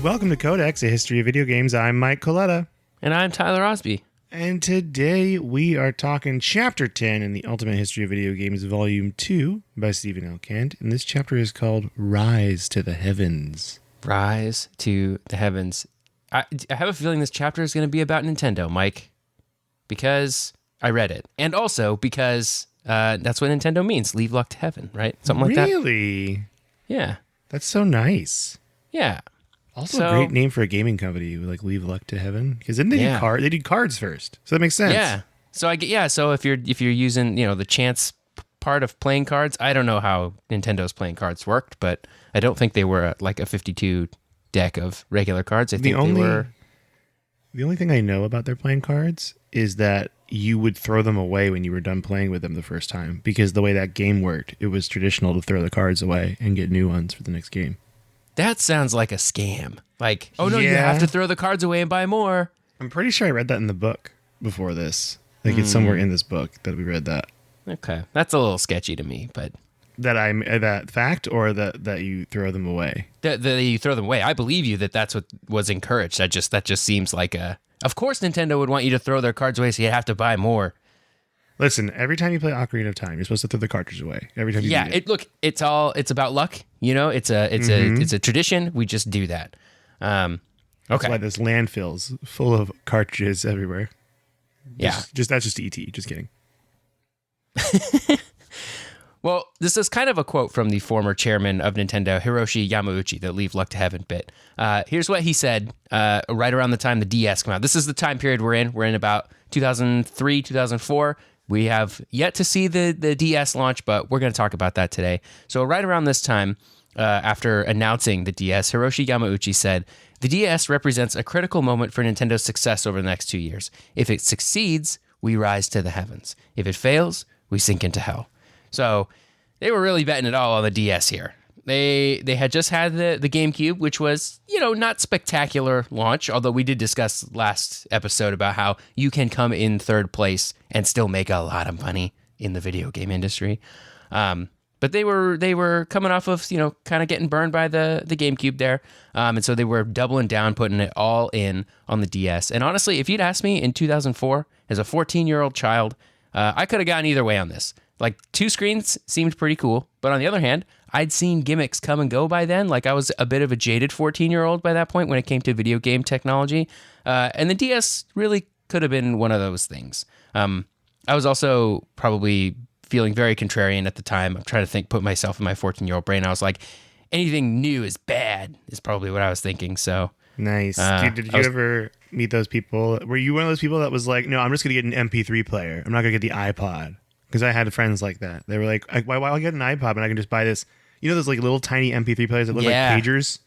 Welcome to Codex, a history of video games. I'm Mike Coletta. And I'm Tyler Osby. And today we are talking Chapter 10 in the Ultimate History of Video Games, Volume 2 by Stephen L. Kent. And this chapter is called Rise to the Heavens. Rise to the Heavens. I have a feeling this chapter is going to be about Nintendo, Mike, because I read it. And also because that's what Nintendo means, leave luck to heaven, right? Something like that. Really? Yeah. That's so nice. Yeah. Also a great name for a gaming company, like leave luck to heaven. Because didn't they do cards? They did cards first, so that makes sense. Yeah. So if you're using the chance part of playing cards, I don't know how Nintendo's playing cards worked, but I don't think they were like a 52 deck of regular cards. I think they were. The only thing I know about their playing cards is that you would throw them away when you were done playing with them the first time, because the way that game worked, it was traditional to throw the cards away and get new ones for the next game. That sounds like a scam. Like, oh no, you have to throw the cards away and buy more. I'm pretty sure I read that in the book before this. Like it's somewhere in this book that we read that. Okay, that's a little sketchy to me, but that fact or that you throw them away. That you throw them away. I believe you that's what was encouraged. That just seems like a. Of course, Nintendo would want you to throw their cards away, so you have to buy more. Listen, every time you play Ocarina of Time, you're supposed to throw the cartridge away. Every time you do it. Look, it's about luck. It's a tradition. We just do that. Okay. That's why there's landfills full of cartridges everywhere. That's just ET. Just kidding. Well, this is kind of a quote from the former chairman of Nintendo, Hiroshi Yamauchi, the leave luck to heaven bit. Here's what he said right around the time the DS came out. This is the time period we're in. We're in about 2003, 2004. We have yet to see the DS launch, but we're going to talk about that today. So right around this time, after announcing the DS, Hiroshi Yamauchi said, "The DS represents a critical moment for Nintendo's success over the next 2 years. If it succeeds, we rise to the heavens. If it fails, we sink into hell." So they were really betting it all on the DS here. They had just had the GameCube, which was, not spectacular launch, although we did discuss last episode about how you can come in third place and still make a lot of money in the video game industry. But they were coming off of, kind of getting burned by the GameCube there. And so they were doubling down, putting it all in on the DS. And honestly, if you'd asked me in 2004, as a 14-year-old child, I could have gone either way on this. Like, 2 screens seemed pretty cool. But on the other hand, I'd seen gimmicks come and go by then. Like, I was a bit of a jaded 14-year-old by that point when it came to video game technology. And the DS really could have been one of those things. I was also probably feeling very contrarian at the time. I'm trying to put myself in my 14-year-old brain. I was like, anything new is bad, is probably what I was thinking. So nice. Did you ever meet those people? Were you one of those people that was like, no, I'm just going to get an MP3 player. I'm not going to get the iPod? Because I had friends like that. They were like, why get an iPod when I can just buy this? Those like little tiny MP3 players that look like pagers?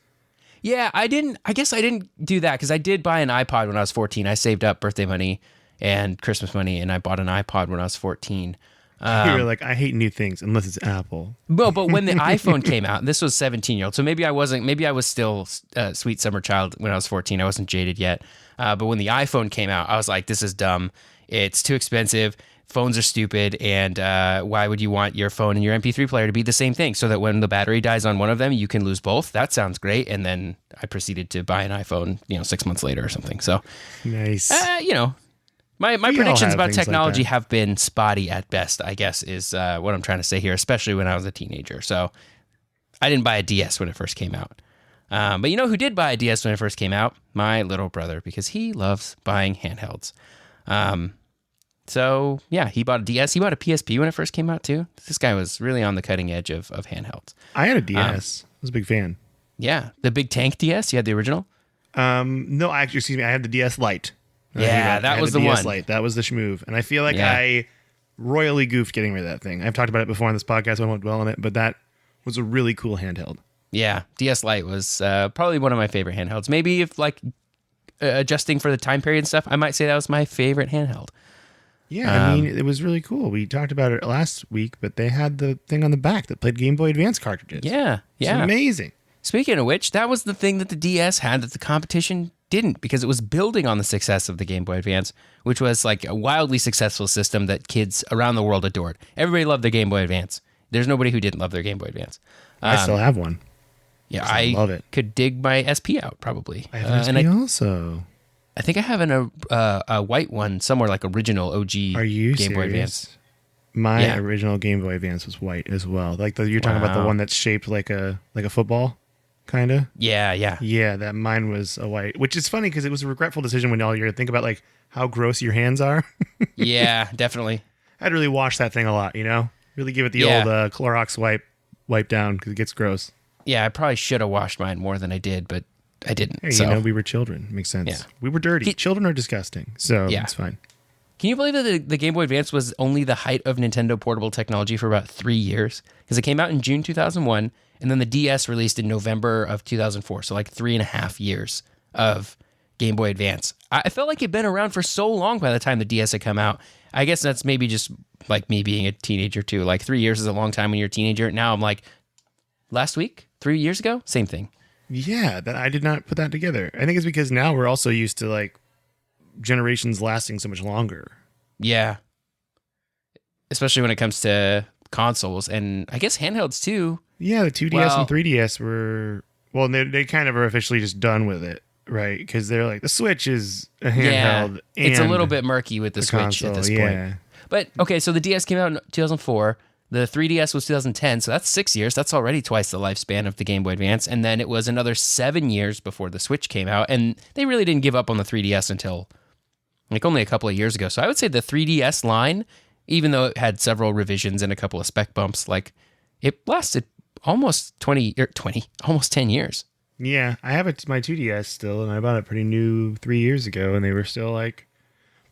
Yeah, I guess I didn't do that because I did buy an iPod when I was 14. I saved up birthday money and Christmas money, and I bought an iPod when I was 14. You were like, I hate new things unless it's Apple. Well, but when the iPhone came out, this was 17-year-old, so maybe I was still a sweet summer child when I was 14. I wasn't jaded yet. But when the iPhone came out, I was like, this is dumb. It's too expensive. Phones are stupid, and why would you want your phone and your MP3 player to be the same thing so that when the battery dies on one of them, you can lose both? That sounds great. And then I proceeded to buy an iPhone, 6 months later or something. So nice. My predictions about technology have been spotty at best, I guess, is what I'm trying to say here, especially when I was a teenager. So I didn't buy a DS when it first came out. But who did buy a DS when it first came out? My little brother, because he loves buying handhelds. So, yeah, he bought a DS. He bought a PSP when it first came out, too. This guy was really on the cutting edge of handhelds. I had a DS. I was a big fan. Yeah. The big tank DS? You had the original? No, I had the DS Lite. That was the DS one. Lite. That was the schmoove. And I feel like I royally goofed getting rid of that thing. I've talked about it before on this podcast. I won't dwell on it, but that was a really cool handheld. Yeah, DS Lite was probably one of my favorite handhelds. Maybe if, adjusting for the time period and stuff, I might say that was my favorite handheld. Yeah, it was really cool. We talked about it last week, but they had the thing on the back that played Game Boy Advance cartridges. Yeah. It's amazing. Speaking of which, that was the thing that the DS had that the competition didn't, because it was building on the success of the Game Boy Advance, which was like a wildly successful system that kids around the world adored. Everybody loved their Game Boy Advance. There's nobody who didn't love their Game Boy Advance. I still have one. Yeah, I love it. could dig my SP out probably. I have an SP also. I think I have a white one somewhere, like original OG Are you Game Boy serious? Advance. My original Game Boy Advance was white as well. Like you're talking about the one that's shaped like a football, kind of. Yeah. Yeah, that mine was a white, which is funny because it was a regretful decision when all you're think about like how gross your hands are. Yeah, definitely. I had to really wash that thing a lot, Really give it the old Clorox wipe down because it gets gross. Yeah, I probably should have washed mine more than I did, but I didn't. Hey, we were children. Makes sense. Yeah. We were dirty. Children are disgusting, so it's fine. Can you believe that the Game Boy Advance was only the height of Nintendo portable technology for about 3 years? Because it came out in June 2001, and then the DS released in November of 2004, so like 3.5 years of Game Boy Advance. I felt like it'd been around for so long by the time the DS had come out. I guess that's maybe just like me being a teenager too. Like 3 years is a long time when you're a teenager. Now I'm like, last week? 3 years ago? Same thing. Yeah, that I did not put that together. I think it's because now we're also used to like generations lasting so much longer. Yeah. Especially when it comes to consoles and I guess handhelds too. Yeah, the 2DS and 3DS were... Well, they kind of are officially just done with it, right? Because they're like, the Switch is a handheld. Yeah, it's a little bit murky with the Switch console, at this point. But, okay, so the DS came out in 2004. The 3DS was 2010, so that's 6 years. That's already twice the lifespan of the Game Boy Advance. And then it was another 7 years before the Switch came out. And they really didn't give up on the 3DS until like only a couple of years ago. So I would say the 3DS line, even though it had several revisions and a couple of spec bumps, like it lasted almost 10 years. Yeah, I have my 2DS still, and I bought it pretty new 3 years ago, and they were still like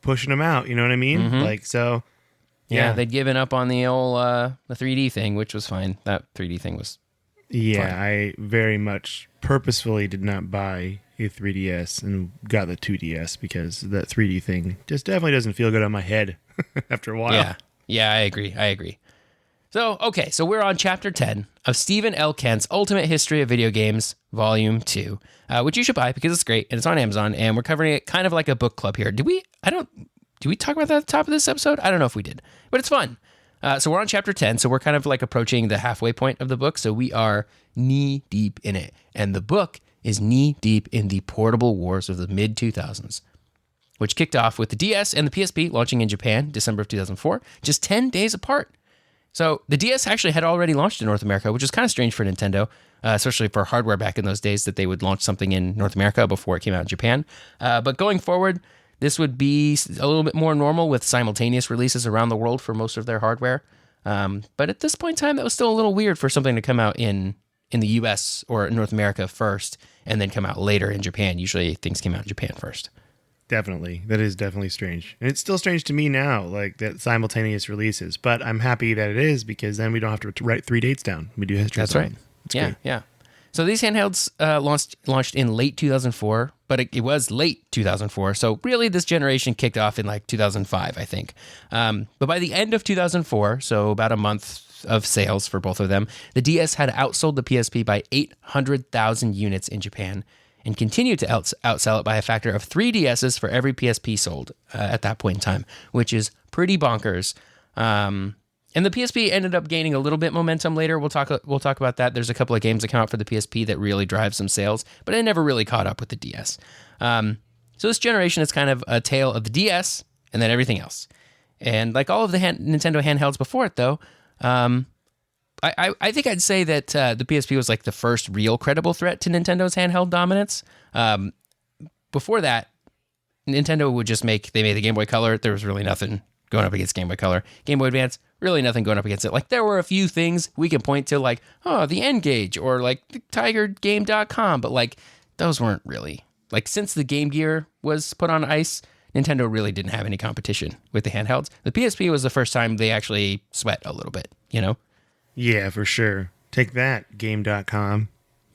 pushing them out. You know what I mean? Mm-hmm. Like, so... Yeah, they'd given up on the old the 3D thing, which was fine. That 3D thing was fine. I very much purposefully did not buy a 3DS and got the 2DS because that 3D thing just definitely doesn't feel good on my head after a while. Yeah, I agree. So, okay, so we're on Chapter 10 of Stephen L. Kent's Ultimate History of Video Games, Volume 2, which you should buy because it's great, and it's on Amazon, and we're covering it kind of like a book club here. Did we talk about that at the top of this episode? I don't know if we did, but it's fun. So we're on Chapter 10, so we're kind of like approaching the halfway point of the book, so we are knee-deep in it, and the book is knee-deep in the portable wars of the mid-2000s, which kicked off with the DS and the PSP launching in Japan, December of 2004, just 10 days apart. So the DS actually had already launched in North America, which is kind of strange for Nintendo, especially for hardware back in those days, that they would launch something in North America before it came out in Japan. But going forward, this would be a little bit more normal with simultaneous releases around the world for most of their hardware. But at this point in time, that was still a little weird for something to come out in the US or North America first and then come out later in Japan. Usually things came out in Japan first. Definitely. That is definitely strange. And it's still strange to me now, like that simultaneous releases. But I'm happy that it is because then we don't have to write 3 dates down. We do history. That's right. It's great. Yeah. So these handhelds launched in late 2004, but it was late 2004. So really this generation kicked off in like 2005, I think. But by the end of 2004, so about a month of sales for both of them, the DS had outsold the PSP by 800,000 units in Japan and continued to outsell it by a factor of 3 DSs for every PSP sold at that point in time, which is pretty bonkers. And the PSP ended up gaining a little bit momentum later. We'll talk about that. There's a couple of games that come out for the PSP that really drive some sales, but it never really caught up with the DS. So this generation is kind of a tale of the DS and then everything else. And like all of the Nintendo handhelds before it, though, I think I'd say that the PSP was like the first real credible threat to Nintendo's handheld dominance. Before that, Nintendo would just they made the Game Boy Color. There was really nothing going up against Game Boy Color. Game Boy Advance, really nothing going up against it. Like there were a few things we can point to, like, the N-Gage or like TigerGame.com, but like those weren't really, like, since the Game Gear was put on ice, Nintendo really didn't have any competition with the handhelds. The PSP was the first time they actually sweat a little bit, Yeah, for sure. Take that, Game.com.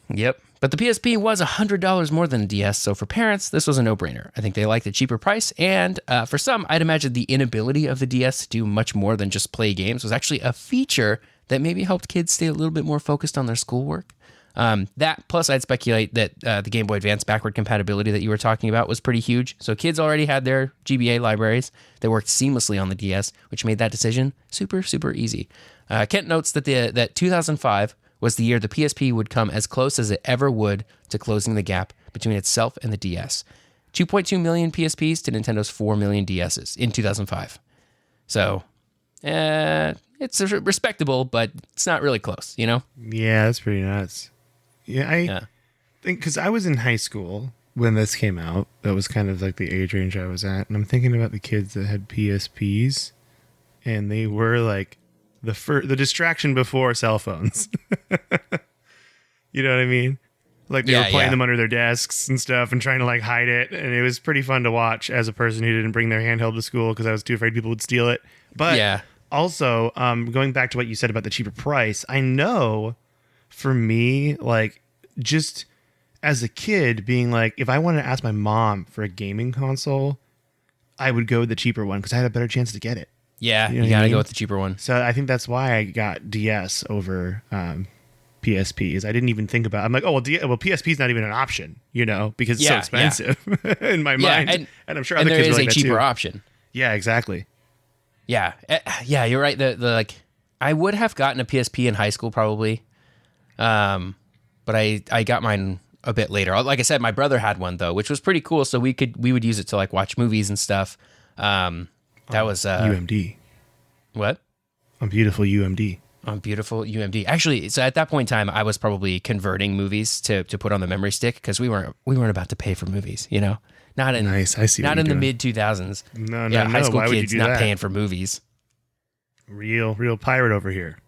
Yep. But the PSP was $100 more than the DS, so for parents, this was a no-brainer. I think they liked the cheaper price, and for some, I'd imagine the inability of the DS to do much more than just play games was actually a feature that maybe helped kids stay a little bit more focused on their schoolwork. That, plus I'd speculate that the Game Boy Advance backward compatibility that you were talking about was pretty huge, so kids already had their GBA libraries that worked seamlessly on the DS, which made that decision super, super easy. Kent notes that 2005 was the year the PSP would come as close as it ever would to closing the gap between itself and the DS. 2.2 million PSPs to Nintendo's 4 million DSs in 2005. So, it's respectable, but it's not really close, you know? Yeah, that's pretty nuts. Yeah, I think because I was in high school when this came out. That was kind of like the age range I was at. And I'm thinking about the kids that had PSPs, and they were like the distraction before cell phones. You know what I mean? Like they were playing them under their desks and stuff and trying to like hide it. And it was pretty fun to watch as a person who didn't bring their handheld to school because I was too afraid people would steal it. But also, going back to what you said about the cheaper price, I know for me, like just as a kid being like, if I wanted to ask my mom for a gaming console, I would go with the cheaper one because I had a better chance to get it. Yeah, you gotta go with the cheaper one. So I think that's why I got DS over PSPs. I didn't even think about. I'm like, oh well, PSP is not even an option, you know, because it's so expensive in my mind. And I'm sure other kids are like that too. There is a cheaper option. Yeah, exactly. Yeah, you're right. The like, I would have gotten a PSP in high school probably, but I got mine a bit later. Like I said, my brother had one though, which was pretty cool. So we would use it to like watch movies and stuff. That was UMD. What? On beautiful UMD. On beautiful UMD. Actually, so at that point in time, I was probably converting movies to put on the memory stick because we weren't about to pay for movies, you know. Nice. I see. Not in the mid 2000s. No. High school Why would you kids do not that? paying for movies. Real pirate over here.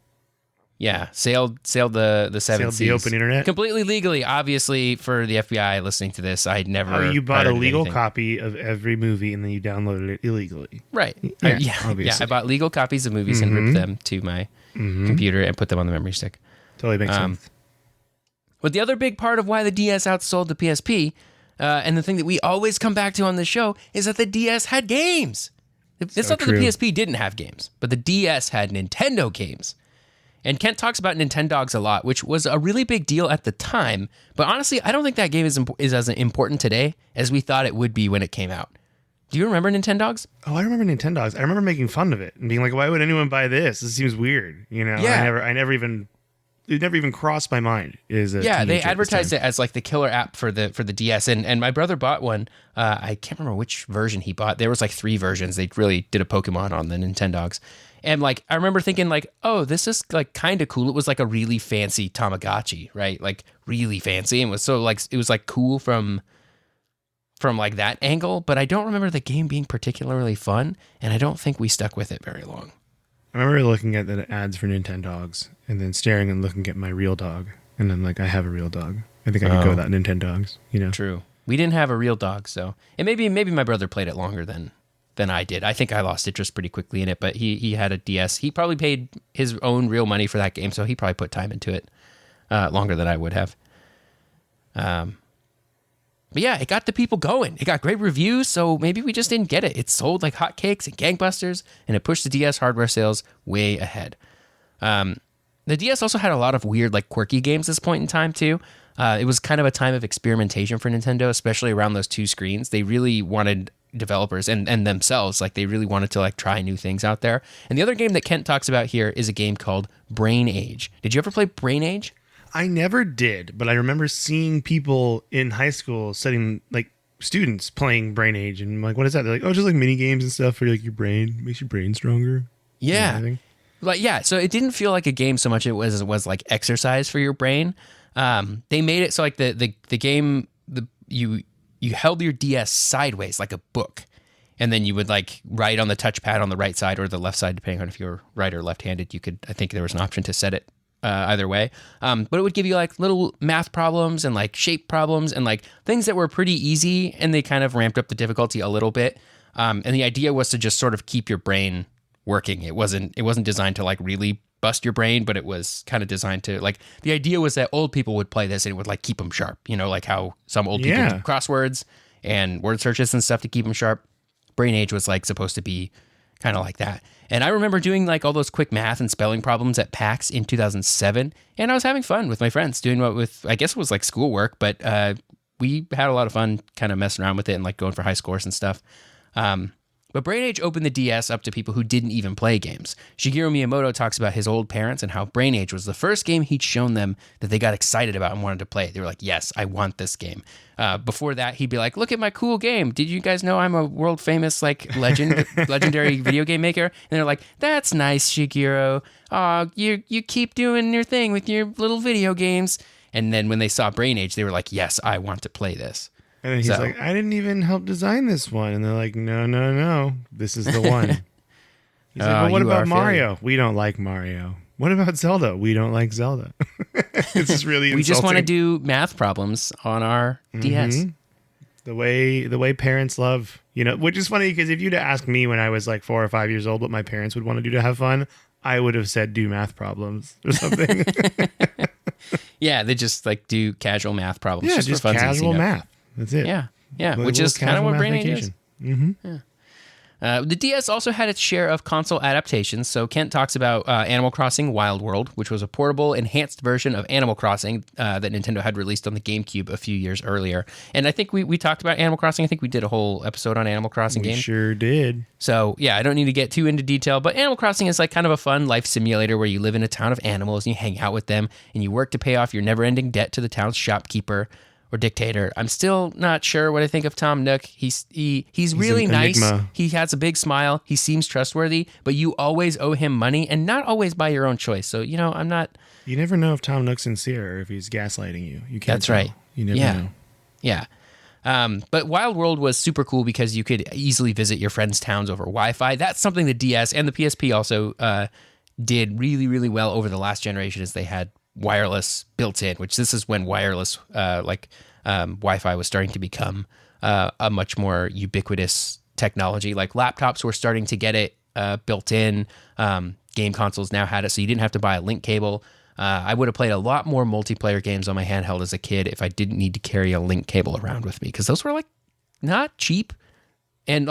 Yeah, sailed the seven Sailed seas. the open internet Completely legally. Obviously, for the FBI listening to this, I'd never. Oh, you bought a pirated legal anything. copy of every movie and then you downloaded it illegally. Right. Yeah, I bought legal copies of movies and ripped them to my computer and put them on the memory stick. Totally makes sense. But the other big part of why the DS outsold the PSP, and the thing that we always come back to on the show, is that the DS had games. It's not that the PSP didn't have games, but the DS had Nintendo games. And Kent talks about Nintendogs a lot, which was a really big deal at the time. But honestly, I don't think that game is as important today as we thought it would be when it came out. Do you remember Nintendogs? Oh, I remember Nintendogs. I remember making fun of it and being like, why would anyone buy this? This seems weird. You know, Yeah. It never even crossed my mind. They advertised it as like the killer app for the DS, and my brother bought one. I can't remember which version he bought. There was like 3 versions. They really did a Pokemon on the Nintendogs, and like I remember thinking like, oh, this is like kind of cool. It was like a really fancy Tamagotchi, right? Like really fancy, and was so like it was like cool from like that angle. But I don't remember the game being particularly fun, and I don't think we stuck with it very long. I remember looking at the ads for Nintendogs and then staring and looking at my real dog. And then like, I have a real dog. I think I could go without Nintendogs, you know? True. We didn't have a real dog, so... And maybe my brother played it longer than I did. I think I lost interest pretty quickly in it, but he had a DS. He probably paid his own real money for that game, so he probably put time into it longer than I would have. But yeah, it got the people going. It got great reviews, so maybe we just didn't get it. It sold like hotcakes and gangbusters, and it pushed the DS hardware sales way ahead. The DS also had a lot of weird, like quirky games at this point in time too. It was kind of a time of experimentation for Nintendo, especially around those 2 screens. They really wanted developers and themselves, like they really wanted to like try new things out there. And the other game that Kent talks about here is a game called Brain Age. Did you ever play Brain Age? I never did, but I remember seeing people in high school studying, like students playing Brain Age, and I'm like, what is that? They're like, oh, just like mini games and stuff for like your brain, makes your brain stronger. Yeah. So it didn't feel like a game so much. It was like exercise for your brain. They made it so like the game, you held your DS sideways like a book, and then you would like write on the touchpad on the right side or the left side, depending on if you were right or left-handed. I think there was an option to set it either way. But it would give you like little math problems and like shape problems and like things that were pretty easy, and they kind of ramped up the difficulty a little bit. And the idea was to just sort of keep your brain working. It wasn't designed to like really bust your brain, but it was kind of designed to like, the idea was that old people would play this and it would like keep them sharp, you know, like how some old people do crosswords and word searches and stuff to keep them sharp. Brain Age was like supposed to be kind of like that. And I remember doing like all those quick math and spelling problems at PAX in 2007, and I was having fun with my friends doing I guess it was like schoolwork, but we had a lot of fun kind of messing around with it and like going for high scores and stuff. But Brain Age opened the DS up to people who didn't even play games. Shigeru Miyamoto talks about his old parents and how Brain Age was the first game he'd shown them that they got excited about and wanted to play. They were like, yes, I want this game. Before that, he'd be like, look at my cool game. Did you guys know I'm a world famous legendary video game maker? And they're like, that's nice, Shigeru. Oh, you keep doing your thing with your little video games. And then when they saw Brain Age, they were like, yes, I want to play this. And then he's like, I didn't even help design this one. And they're like, no, this is the one. He's like, well, what about Mario? We don't like Mario. What about Zelda? We don't like Zelda. This is really insulting. We just want to do math problems on our DS. The way parents love, which is funny because if you'd asked me when I was like 4 or 5 years old what my parents would want to do to have fun, I would have said do math problems or something. Yeah, they just like do casual math problems. Yeah, just for casual math. That's it. Yeah, which is kind of what Brain Age is. Mm-hmm. Yeah. The DS also had its share of console adaptations. So Kent talks about Animal Crossing Wild World, which was a portable, enhanced version of Animal Crossing that Nintendo had released on the GameCube a few years earlier. And I think we talked about Animal Crossing. I think we did a whole episode on Animal Crossing game. We sure did. So yeah, I don't need to get too into detail, but Animal Crossing is like kind of a fun life simulator where you live in a town of animals and you hang out with them and you work to pay off your never-ending debt to the town's shopkeeper or dictator. I'm still not sure what I think of Tom Nook. He's really nice. Enigma. He has a big smile. He seems trustworthy, but you always owe him money and not always by your own choice. So, I'm not... You never know if Tom Nook's sincere or if he's gaslighting you. You can't That's tell. Right. You never know. Yeah. But Wild World was super cool because you could easily visit your friends' towns over Wi-Fi. That's something the DS and the PSP also did really, really well over the last generation as they had wireless built in, which this is when wireless Wi-Fi was starting to become a much more ubiquitous technology. Like laptops were starting to get it built in. Game consoles now had it, so you didn't have to buy a link cable. I would have played a lot more multiplayer games on my handheld as a kid if I didn't need to carry a link cable around with me, because those were like not cheap, and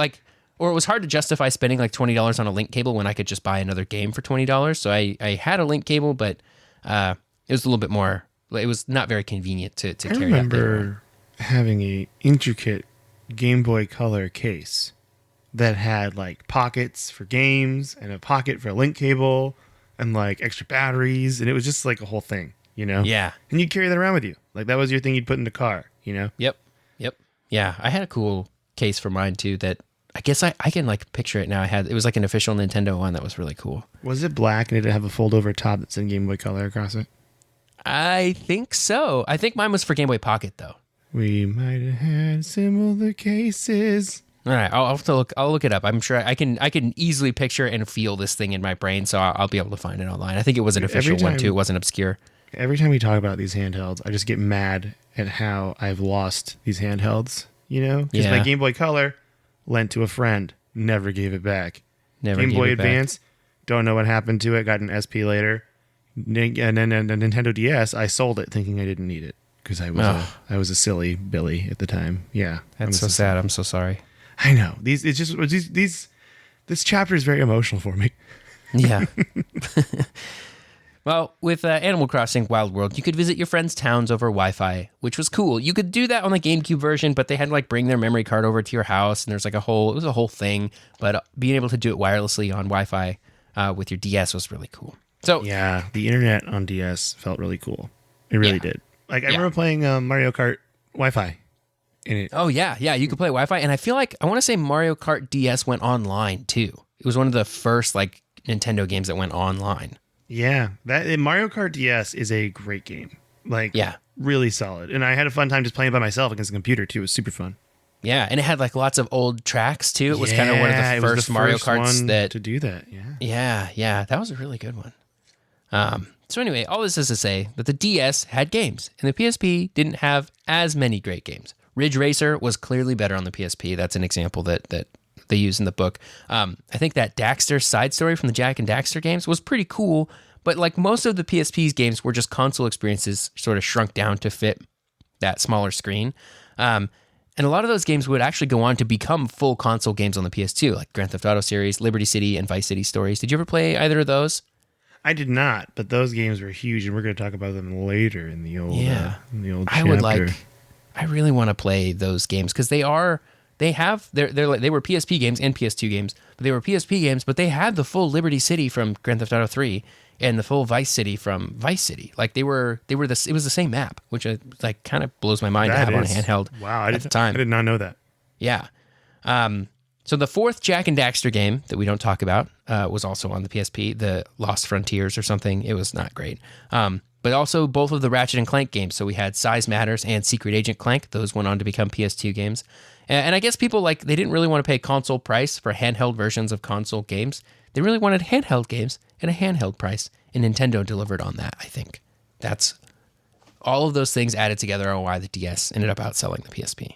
or it was hard to justify spending like $20 on a link cable when I could just buy another game for $20. So I had a link cable, but it was a little bit more. It was not very convenient to carry. I remember having a intricate Game Boy Color case that had like pockets for games and a pocket for a link cable and like extra batteries, and it was just like a whole thing, Yeah. And you'd carry that around with you, like that was your thing you'd put in the car, Yep. Yeah, I had a cool case for mine too. That I guess I can like picture it now. It was like an official Nintendo one that was really cool. Was it black and did it have a fold over top that said Game Boy Color across it? I think so. I think mine was for Game Boy Pocket though. We might have had similar cases. All right, I'll have to look. I'll look it up. I'm sure I can easily picture and feel this thing in my brain, so I'll be able to find it online. I think it was an official one too. It wasn't obscure. Every time we talk about these handhelds, I just get mad at how I've lost these handhelds. Because my Game Boy Color lent to a friend, never gave it back. Game Boy Advance, don't know what happened to it. Got an SP later, and then a Nintendo DS. I sold it thinking I didn't need it because I was a silly Billy at the time. Yeah, that's so sad. I'm so sorry. I know this chapter is very emotional for me. Yeah. Well, with Animal Crossing Wild World, you could visit your friends' towns over Wi-Fi, which was cool. You could do that on the GameCube version, but they had to bring their memory card over to your house, and it was a whole thing. But being able to do it wirelessly on Wi-Fi with your DS was really cool. So yeah, the internet on DS felt really cool. It really did. I remember playing Mario Kart Wi-Fi in it. Oh yeah, you could play Wi-Fi, and I feel like I want to say Mario Kart DS went online too. It was one of the first Nintendo games that went online. Yeah, that Mario Kart DS is a great game. Really solid. And I had a fun time just playing it by myself against the computer too. It was super fun. Yeah, and it had lots of old tracks too. It was kind of one of the first Mario Karts to do that. Yeah, that was a really good one. So anyway, all this is to say that the DS had games, and the PSP didn't have as many great games. Ridge Racer was clearly better on the PSP. That's an example that they use in the book. I think that Daxter side story from the Jack and Daxter games was pretty cool, but most of the PSP's games were just console experiences sort of shrunk down to fit that smaller screen. And a lot of those games would actually go on to become full console games on the PS2, like Grand Theft Auto series, Liberty City, and Vice City Stories. Did you ever play either of those? I did not, but those games were huge, and we're going to talk about them later in the old chapter. I really want to play those games because they're they were PSP games and PS2 games, but they were PSP games, but they had the full Liberty City from Grand Theft Auto 3 and the full Vice City from Vice City. Like it was the same map, which like kind of blows my mind to have on a handheld. Wow, at the time. I did not know that. Yeah. So the fourth Jack and Daxter game that we don't talk about was also on the PSP, the Lost Frontiers or something. It was not great. But also both of the Ratchet and Clank games. So we had Size Matters and Secret Agent Clank. Those went on to become PS2 games. And I guess people they didn't really want to pay console price for handheld versions of console games. They really wanted handheld games at a handheld price. And Nintendo delivered on that, I think. That's all of those things added together on why the DS ended up outselling the PSP.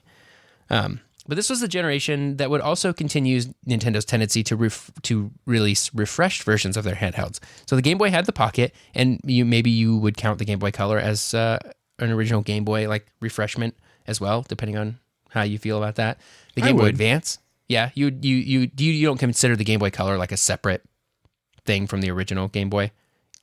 But this was the generation that would also continue Nintendo's tendency to release refreshed versions of their handhelds. So the Game Boy had the Pocket, and maybe you would count the Game Boy Color as an original Game Boy like refreshment as well, depending on how you feel about that. The Game Boy Advance, yeah, you don't consider the Game Boy Color like a separate thing from the original Game Boy.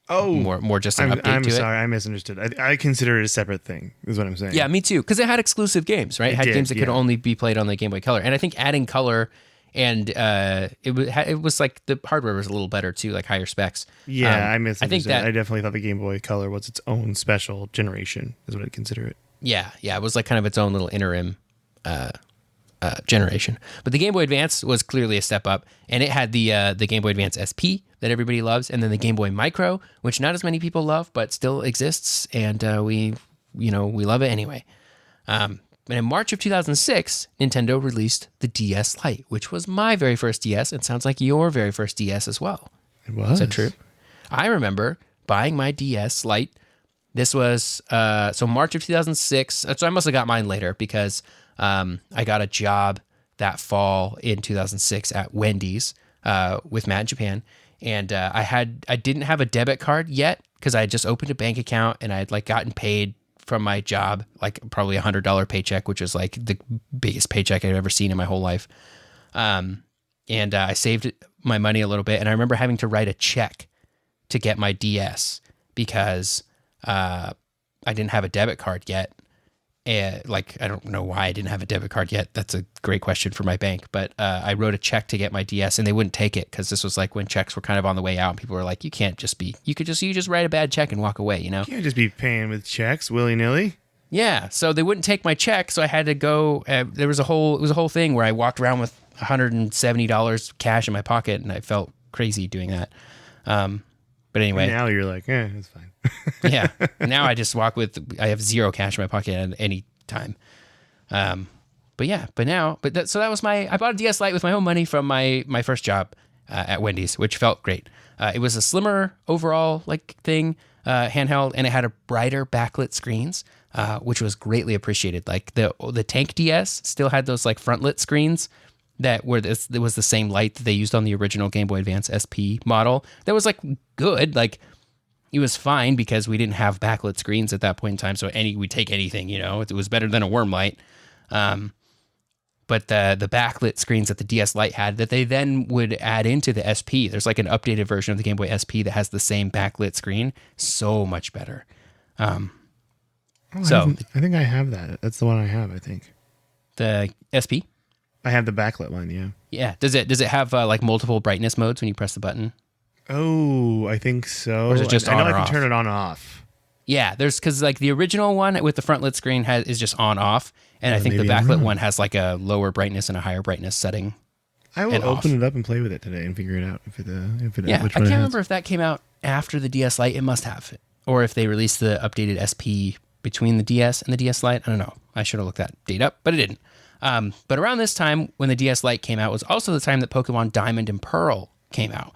Oh, more just an update to it. I'm sorry, I misunderstood. I consider it a separate thing, is what I'm saying. Yeah, me too, because it had exclusive games, right? It had games that could only be played on the Game Boy Color. And I think adding color and it was like the hardware was a little better too, like higher specs. Yeah, I misunderstood. I definitely thought the Game Boy Color was its own special generation, is what I'd consider it. Yeah, it was like kind of its own little interim generation. But the Game Boy Advance was clearly a step up, and it had the Game Boy Advance SP that everybody loves, and then the Game Boy Micro, which not as many people love, but still exists, and we love it anyway. But in March of 2006, Nintendo released the DS Lite, which was my very first DS, and sounds like your very first DS as well. It was. Is that true? I remember buying my DS Lite. This was so March of 2006. So I must have got mine later because I got a job that fall in 2006 at Wendy's with Matt in Japan. And I didn't have a debit card yet because I had just opened a bank account and I had like gotten paid from my job, like probably $100 paycheck, which was like the biggest paycheck I'd ever seen in my whole life. And I saved my money a little bit. And I remember having to write a check to get my DS because I didn't have a debit card yet. And I don't know why I didn't have a debit card yet. That's a great question for my bank. But I wrote a check to get my DS, and they wouldn't take it because this was like when checks were kind of on the way out. And people were like, "You just write a bad check and walk away." You can't just be paying with checks willy nilly. Yeah, so they wouldn't take my check, so I had to go. It was a whole thing where I walked around with $170 cash in my pocket, and I felt crazy doing that. But anyway, now you're like, it's fine. Yeah. Now I just walk I have zero cash in my pocket at any time. So that was I bought a DS Lite with my own money from my first job at Wendy's, which felt great. It was a slimmer overall thing, handheld, and it had a brighter backlit screens, which was greatly appreciated. Like the Tank DS still had those front lit screens that it was the same light that they used on the original Game Boy Advance SP model. That was good. It was fine because we didn't have backlit screens at that point in time. So we'd take anything, it was better than a worm light. But the backlit screens that the DS Lite had that they then would add into the SP, there's an updated version of the Game Boy SP that has the same backlit screen. So much better. I think I have that. That's the one I have, I think. The SP? I have the backlit one, yeah. Yeah. Does it have multiple brightness modes when you press the button? Oh, I think so. Or is it just on or off? I know I can turn it on and off. Yeah, because the original one with the front lit screen is just on off, and I think the backlit one has a lower brightness and a higher brightness setting. I will open it up and play with it today and figure it out if it. Yeah, I can't remember if that came out after the DS Lite. It must have, or if they released the updated SP between the DS and the DS Lite. I don't know. I should have looked that date up, but it didn't. But around this time, when the DS Lite came out, was also the time that Pokemon Diamond and Pearl came out.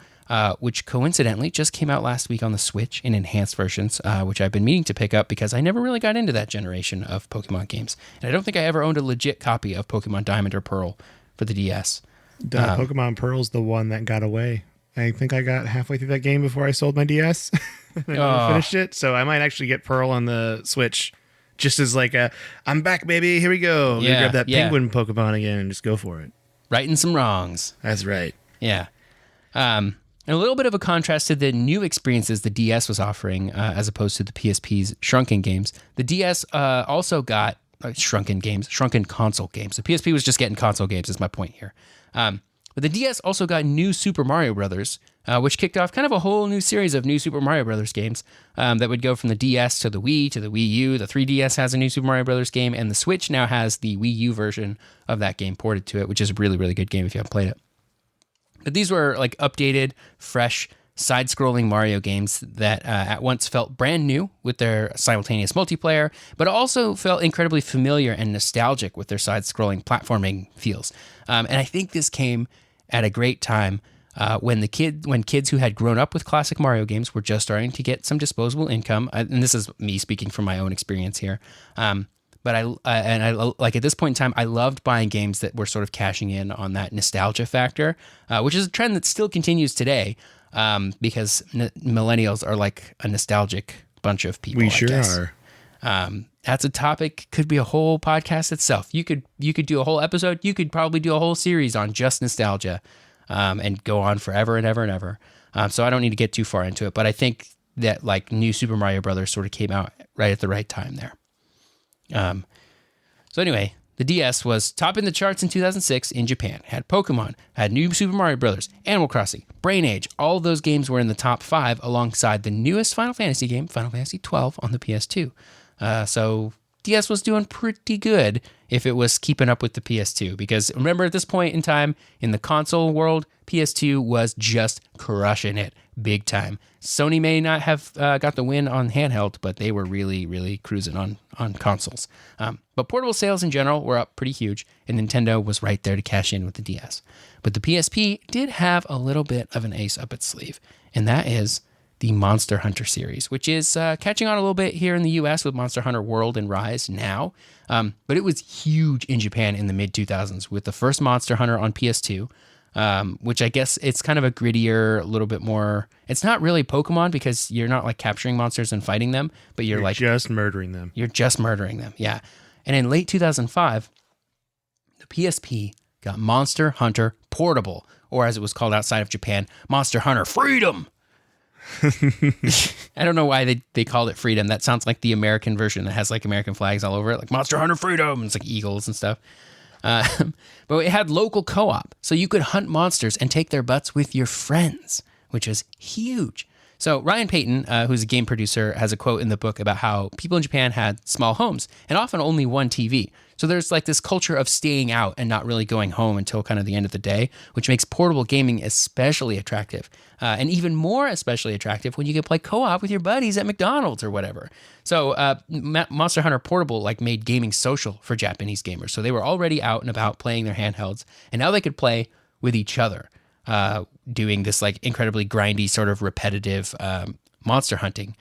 Which coincidentally just came out last week on the Switch in enhanced versions, which I've been meaning to pick up because I never really got into that generation of Pokemon games. And I don't think I ever owned a legit copy of Pokemon Diamond or Pearl for the DS. Pokemon Pearl's the one that got away. I think I got halfway through that game before I sold my DS. I never finished it, so I might actually get Pearl on the Switch just as I'm back, baby, here we go. I'm gonna grab that penguin Pokemon again and just go for it. Righting some wrongs. That's right. Yeah. And a little bit of a contrast to the new experiences the DS was offering, as opposed to the PSP's shrunken games. The DS also got shrunken console games. The PSP was just getting console games is my point here. But the DS also got New Super Mario Brothers, which kicked off kind of a whole new series of New Super Mario Brothers games that would go from the DS to the Wii to the Wii U. The 3DS has a New Super Mario Brothers game, and the Switch now has the Wii U version of that game ported to it, which is a really, really good game if you haven't played it. But these were like updated, fresh, side-scrolling Mario games that at once felt brand new with their simultaneous multiplayer, but also felt incredibly familiar and nostalgic with their side-scrolling platforming feels. And I think this came at a great time when kids who had grown up with classic Mario games were just starting to get some disposable income. And this is me speaking from my own experience here. But I like at this point in time, I loved buying games that were sort of cashing in on that nostalgia factor, which is a trend that still continues today. Because millennials are like a nostalgic bunch of people. We sure are. That's a topic, could be a whole podcast itself. You could do a whole episode. You could probably do a whole series on just nostalgia, and go on forever and ever and ever. So I don't need to get too far into it, but I think that like New Super Mario Brothers sort of came out right at the right time there. So anyway, the DS was topping the charts in 2006 in Japan. Had Pokemon, had New Super Mario Bros., Animal Crossing, Brain Age. All of those games were in the top 5 alongside the newest Final Fantasy game, Final Fantasy 12 on the PS2. So DS was doing pretty good if it was keeping up with the PS2. Because remember, at this point in time in the console world, PS2 was just crushing it big time. Sony may not have got the win on handheld, but they were really, really cruising on consoles. But portable sales in general were up pretty huge, and Nintendo was right there to cash in with the DS. But the PSP did have a little bit of an ace up its sleeve, and that is the Monster Hunter series, which is catching on a little bit here in the US with Monster Hunter World and Rise now. But it was huge in Japan in the mid-2000s with the first Monster Hunter on PS2, which I guess it's kind of a grittier, a little bit more... It's not really Pokemon because you're not like capturing monsters and fighting them, but you're like... just murdering them. You're just murdering them, yeah. And in late 2005, the PSP got Monster Hunter Portable, or as it was called outside of Japan, Monster Hunter Freedom. I don't know why they called it Freedom. That sounds like the American version that has like American flags all over it, like Monster Hunter Freedom. It's like eagles and stuff. But it had local co-op, so you could hunt monsters and take their butts with your friends, which was huge. So Ryan Payton, who's a game producer, has a quote in the book about how people in Japan had small homes and often only one TV. So there's like this culture of staying out and not really going home until kind of the end of the day, which makes portable gaming especially attractive. And even more especially attractive when you can play co-op with your buddies at McDonald's or whatever. So Monster Hunter Portable like made gaming social for Japanese gamers. So they were already out and about playing their handhelds, and now they could play with each other, doing this like incredibly grindy sort of repetitive monster hunting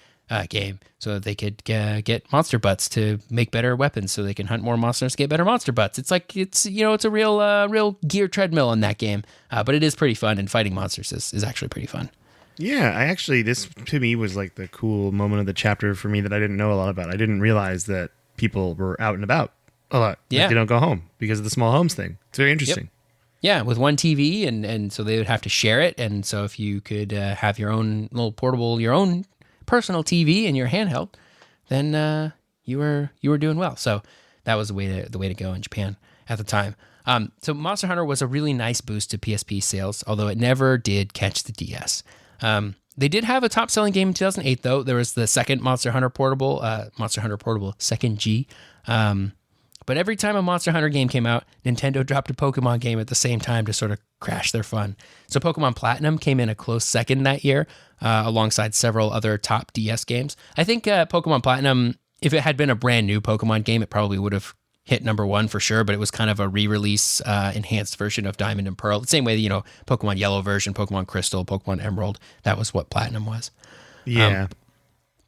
game, so that they could get monster butts to make better weapons, so they can hunt more monsters to get better monster butts. It's like it's a real gear treadmill in that game, but it is pretty fun, and fighting monsters is actually pretty fun. Yeah, this to me was like the cool moment of the chapter for me that I didn't know a lot about. I didn't realize that people were out and about a lot. Yeah, like they don't go home because of the small homes thing. It's very interesting. Yep. Yeah, with one TV, and so they would have to share it, and so if you could have your own little portable, your own personal TV and your handheld, then you were doing well. So that was the way to go in Japan at the time. So Monster Hunter was a really nice boost to PSP sales, although it never did catch the DS. They did have a top-selling game in 2008, though. There was the second Monster Hunter Portable, Monster Hunter Portable 2nd G. But every time a Monster Hunter game came out, Nintendo dropped a Pokemon game at the same time to sort of crash their fun. So Pokemon Platinum came in a close second that year, alongside several other top DS games. I think Pokemon Platinum, if it had been a brand new Pokemon game, it probably would have hit number 1 for sure, but it was kind of a re-release, enhanced version of Diamond and Pearl. The same way that, Pokemon Yellow version, Pokemon Crystal, Pokemon Emerald, that was what Platinum was. Yeah.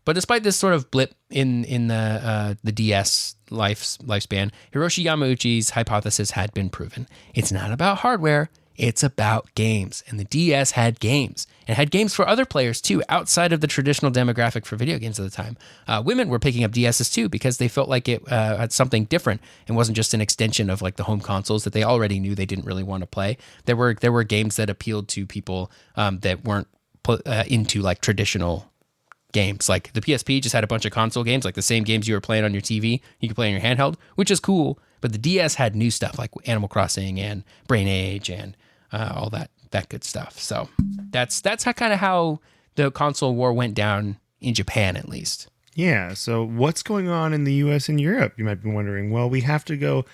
But despite this sort of blip in the DS lifespan, Hiroshi Yamauchi's hypothesis had been proven. It's not about hardware, it's about games. And the DS had games. And had games for other players too, outside of the traditional demographic for video games at the time. Women were picking up DSs too because they felt like it had something different and wasn't just an extension of like the home consoles that they already knew they didn't really want to play. There were games that appealed to people that weren't into like traditional games. Like the PSP just had a bunch of console games, like the same games you were playing on your TV, you could play on your handheld, which is cool. But the DS had new stuff like Animal Crossing and Brain Age and all that good stuff. So that's how the console war went down in Japan, at least. Yeah. So what's going on in the US and Europe? You might be wondering. Well, we have to go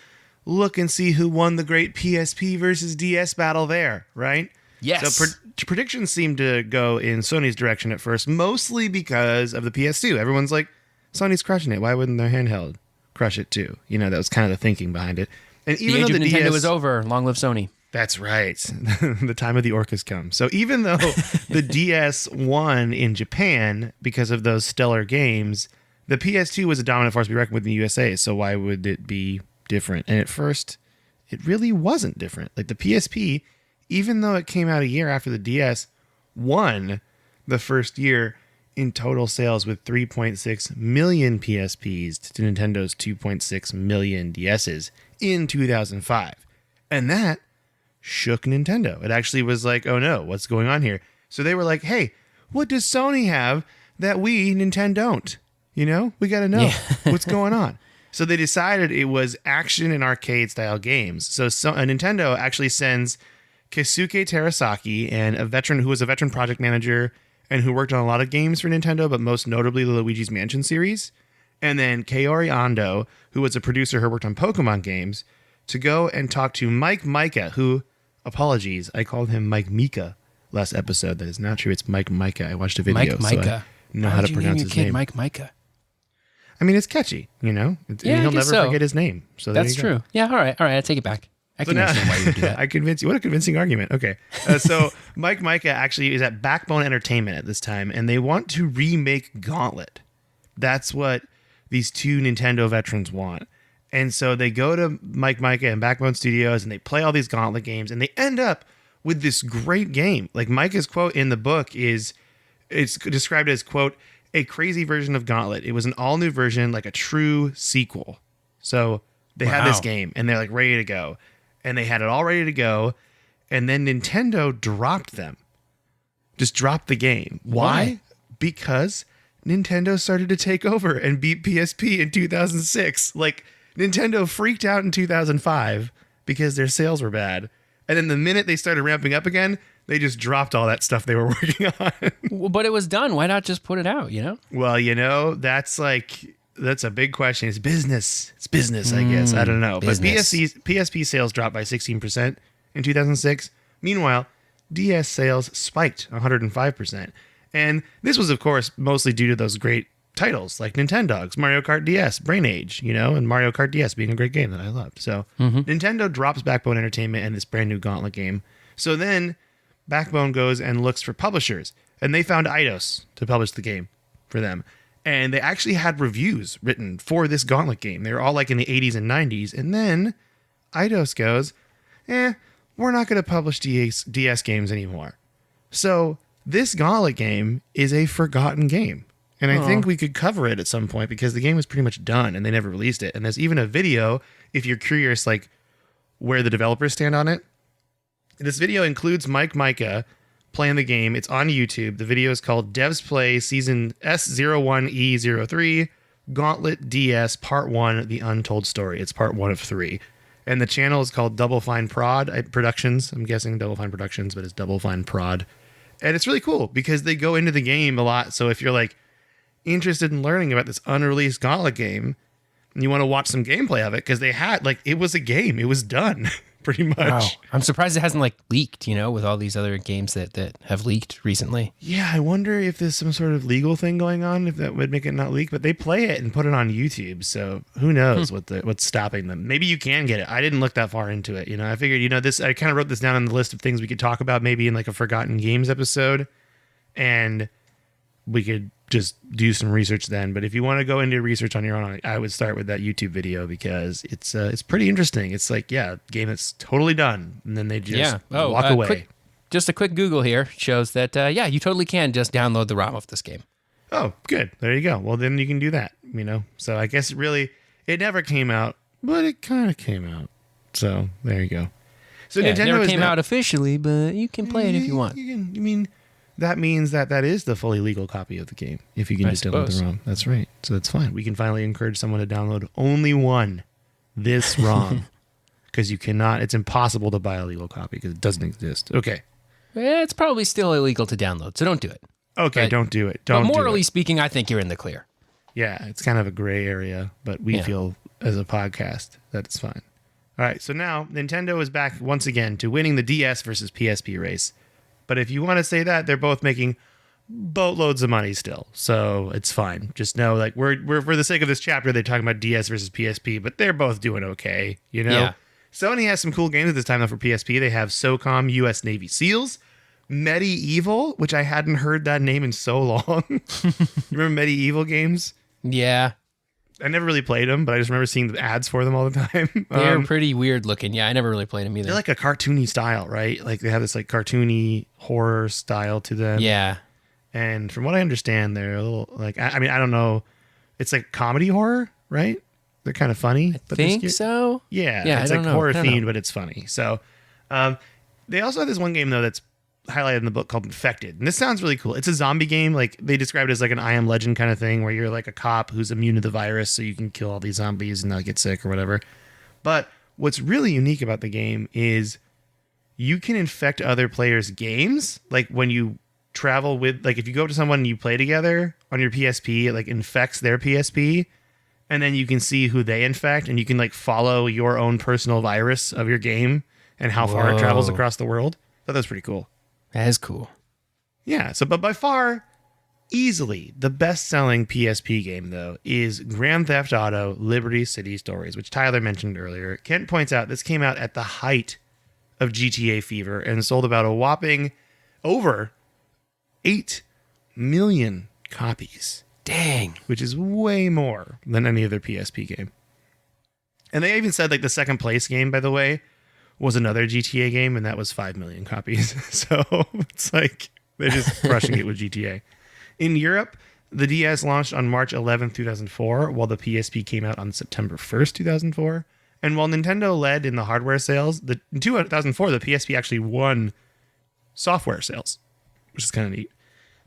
look and see who won the great PSP versus DS battle there, right? Yes. So predictions seem to go in Sony's direction at first, mostly because of the PS2. Everyone's like, Sony's crushing it. Why wouldn't their handheld crush it too? You know, that was kind of the thinking behind it. And even the age though of the Nintendo DS is over. Long live Sony. That's right. The time of the orc has come. So even though the DS won in Japan because of those stellar games, the PS2 was a dominant force to be reckoned with in the USA. So why would it be different? And at first, it really wasn't different. Like the PSP, even though it came out a year after the DS, won the first year in total sales with 3.6 million PSPs to Nintendo's 2.6 million DSs in 2005. And that shook Nintendo. It actually was like, oh no, what's going on here? So they were like, hey, what does Sony have that we, Nintendo, don't? You know, we got to know what's going on. So they decided it was action and arcade style games. So Nintendo actually sends Keisuke Terasaki, and a veteran who was a veteran project manager and who worked on a lot of games for Nintendo, but most notably the Luigi's Mansion series. And then Kaori Ando, who was a producer who worked on Pokemon games, to go and talk to Mike Mika, who, apologies, I called him Mike Mika last episode. That is not true. It's Mike Mika. I watched a video, Mike Mika. So I know how to pronounce his name. Mike Mika. I mean, it's catchy, you know? Yeah, he'll never forget his name. So that's true. Yeah, all right, I take it back. I can understand why you would do that. I convince you. What a convincing argument. Okay. So Mike Mika actually is at Backbone Entertainment at this time, and they want to remake Gauntlet. That's what these two Nintendo veterans want. And so they go to Mike Mika and Backbone Studios, and they play all these Gauntlet games, and they end up with this great game. Like Micah's quote in the book is, it's described as, quote, a crazy version of Gauntlet. It was an all-new version, like a true sequel. So they had this game, and they're like ready to go. And they had it all ready to go, and then Nintendo dropped them. Just dropped the game. Why? Because Nintendo started to take over and beat PSP in 2006. Like, Nintendo freaked out in 2005 because their sales were bad. And then the minute they started ramping up again, they just dropped all that stuff they were working on. Well, but it was done. Why not just put it out, you know? Well, you know, that's a big question. It's business. It's business, I guess. I don't know. Business. But PSP sales dropped by 16% in 2006. Meanwhile, DS sales spiked 105%. And this was, of course, mostly due to those great titles like Nintendogs, Mario Kart DS, Brain Age, you know, and Mario Kart DS being a great game that I loved. So Nintendo drops Backbone Entertainment and this brand new Gauntlet game. So then Backbone goes and looks for publishers, and they found Eidos to publish the game for them. And they actually had reviews written for this Gauntlet game. They were all like in the 80s and 90s. And then Eidos goes, we're not going to publish DS games anymore. So this Gauntlet game is a forgotten game. And I think we could cover it at some point because the game was pretty much done and they never released it. And there's even a video, if you're curious, like where the developers stand on it. This video includes Mike Mika playing the game. It's on YouTube. The video is called Devs Play Season S01E03 Gauntlet DS Part 1, The Untold Story. It's part 1 of 3. And the channel is called Double Fine Prod Productions. I'm guessing Double Fine Productions, but it's Double Fine Prod. And it's really cool because they go into the game a lot. So if you're like interested in learning about this unreleased Gauntlet game and you want to watch some gameplay of it, because they had, like, it was a game. It was done. Pretty much. Wow. I'm surprised it hasn't like leaked, you know, with all these other games that have leaked recently. Yeah, I wonder if there's some sort of legal thing going on, if that would make it not leak. But they play it and put it on YouTube, so who knows what's stopping them. Maybe you can get it. I didn't look that far into it. You know, I figured, you know, I kind of wrote this down on the list of things we could talk about maybe in like a Forgotten Games episode, and we could just do some research then. But if you want to go into research on your own, I would start with that YouTube video because it's pretty interesting. It's like, game that's totally done, and then they just walk away. Just a quick Google here shows that you totally can just download the ROM of this game. Oh, good. There you go. Well, then you can do that. You know, so I guess really it never came out, but it kind of came out. So there you go. So Nintendo never came out officially, but you can play it if you want. I mean, that means that is the fully legal copy of the game if you can just download the ROM. That's right. So that's fine. We can finally encourage someone to download only this ROM because you cannot. It's impossible to buy a legal copy because it doesn't exist. Okay. It's probably still illegal to download, so don't do it. Okay, don't do it. But morally speaking, I think you're in the clear. Yeah, it's kind of a gray area, but we feel as a podcast that it's fine. All right, so now Nintendo is back once again to winning the DS versus PSP race. But if you want to say that, they're both making boatloads of money still, so it's fine. Just know, like, we're for the sake of this chapter, they're talking about DS versus PSP, but they're both doing okay, you know? Yeah. Sony has some cool games at this time, though, for PSP. They have SOCOM U.S. Navy SEALs, Medieval, which I hadn't heard that name in so long. You remember Medieval games? Yeah. I never really played them, but I just remember seeing the ads for them all the time. They're pretty weird looking. Yeah, I never really played them either. They're like a cartoony style, right? Like they have this like cartoony horror style to them. Yeah. And from what I understand, they're a little like, I mean, I don't know. It's like comedy horror, right? They're kind of funny. I think so. Yeah. It's like horror themed, but it's funny. So they also have this one game, though, that's highlighted in the book called Infected. And this sounds really cool. It's a zombie game. Like they describe it as like an I Am Legend kind of thing where you're like a cop who's immune to the virus so you can kill all these zombies and not get sick or whatever. But what's really unique about the game is you can infect other players' games. Like when you travel with, like if you go up to someone and you play together on your PSP, it like infects their PSP. And then you can see who they infect and you can like follow your own personal virus of your game and how far it travels across the world. I thought that was pretty cool. That is cool. Yeah, so but by far, easily, the best-selling PSP game, though, is Grand Theft Auto Liberty City Stories, which Tyler mentioned earlier. Kent points out this came out at the height of GTA fever and sold about a whopping over 8 million copies. Dang. Which is way more than any other PSP game. And they even said, like, the second place game, by the way, was another GTA game, and that was 5 million copies. So it's like they're just crushing it with GTA. In Europe, the DS launched on March 11th, 2004, while the PSP came out on September 1st, 2004. And while Nintendo led in the hardware sales, in 2004, the PSP actually won software sales, which is kind of neat.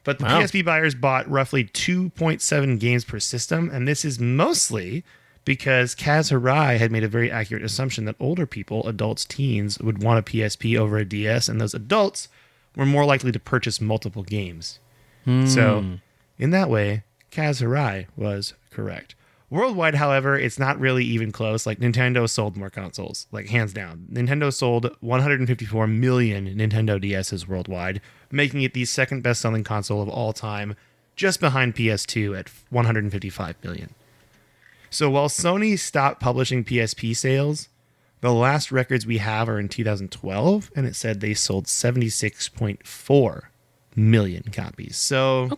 But the PSP buyers bought roughly 2.7 games per system, and this is mostly because Kaz Hirai had made a very accurate assumption that older people, adults, teens, would want a PSP over a DS, and those adults were more likely to purchase multiple games. So, in that way, Kaz Hirai was correct. Worldwide, however, it's not really even close. Like, Nintendo sold more consoles, like, hands down. Nintendo sold 154 million Nintendo DSs worldwide, making it the second best-selling console of all time, just behind PS2 at 155 million. So while Sony stopped publishing PSP sales, the last records we have are in 2012, and it said they sold 76.4 million copies. So,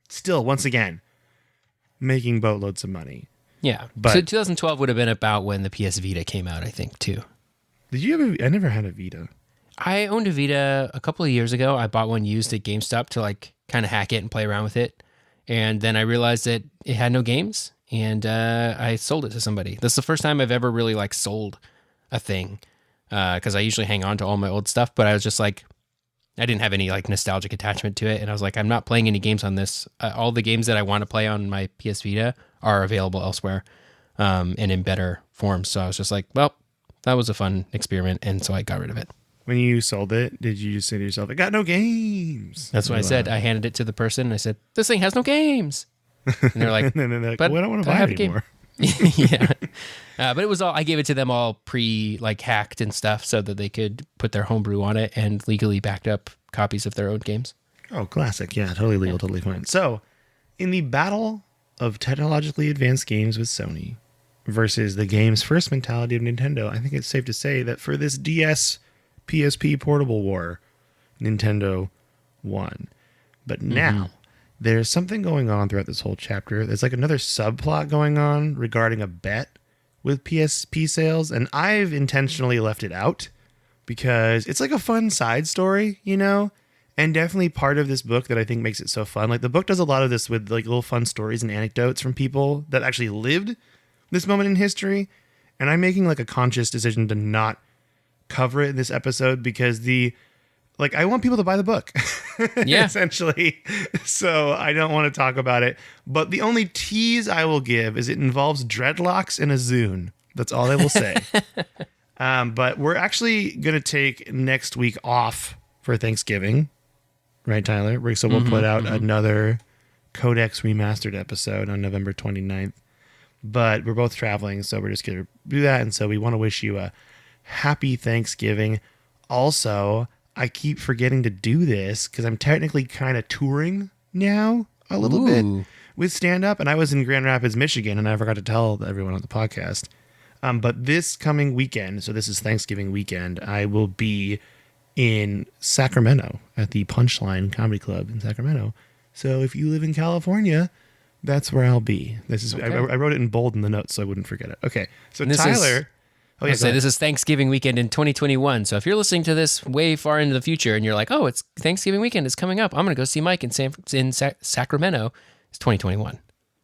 still, once again, making boatloads of money. Yeah. But so 2012 would have been about when the PS Vita came out, I think, too. Did you ever? I never had a Vita. I owned a Vita a couple of years ago. I bought one used at GameStop to like kind of hack it and play around with it. And then I realized that it had no games. And I sold it to somebody. That's the first time I've ever really like sold a thing, because I usually hang on to all my old stuff. But I was just like, I didn't have any like nostalgic attachment to it, and I was like, I'm not playing any games on this. All the games that I want to play on my PS Vita are available elsewhere, and in better forms. So I was just like, well, that was a fun experiment, and so I got rid of it. When you sold it, did you just say to yourself, "I got no games"? That's what I said. I handed it to the person. And I said, "This thing has no games." And they're like, and then they're like, but well, I don't want to buy it anymore. Yeah. But it was all, I gave it to them all hacked and stuff so that they could put their homebrew on it and legally backed up copies of their own games. Oh, classic. Yeah, totally legal, totally fine. So, in the battle of technologically advanced games with Sony versus the game's first mentality of Nintendo, I think it's safe to say that for this DS PSP portable war, Nintendo won. But now, there's something going on throughout this whole chapter. There's like another subplot going on regarding a bet with PSP sales, and I've intentionally left it out because it's like a fun side story, you know, and definitely part of this book that I think makes it so fun. Like the book does a lot of this with like little fun stories and anecdotes from people that actually lived this moment in history, and I'm making like a conscious decision to not cover it in this episode because the like I want people to buy the book, Yeah. essentially. So I don't want to talk about it. But the only tease I will give is it involves dreadlocks and a Zune. That's all I will say. But we're actually going to take next week off for Thanksgiving. Right, Tyler? So we'll put out another Codex Remastered episode on November 29th. But we're both traveling, so we're just going to do that. And so we want to wish you a happy Thanksgiving. Also, I keep forgetting to do this because I'm technically kind of touring now a little bit with stand-up. And I was in Grand Rapids, Michigan, and I forgot to tell everyone on the podcast. But this coming weekend, so this is Thanksgiving weekend, I will be in Sacramento at the Punchline Comedy Club in Sacramento. So if you live in California, that's where I'll be. This is I wrote it in bold in the notes so I wouldn't forget it. Okay, so Tyler... This is Thanksgiving weekend in 2021. So if you're listening to this way far into the future and you're like, oh, it's Thanksgiving weekend, it's coming up, I'm going to go see Mike in Sacramento, it's 2021.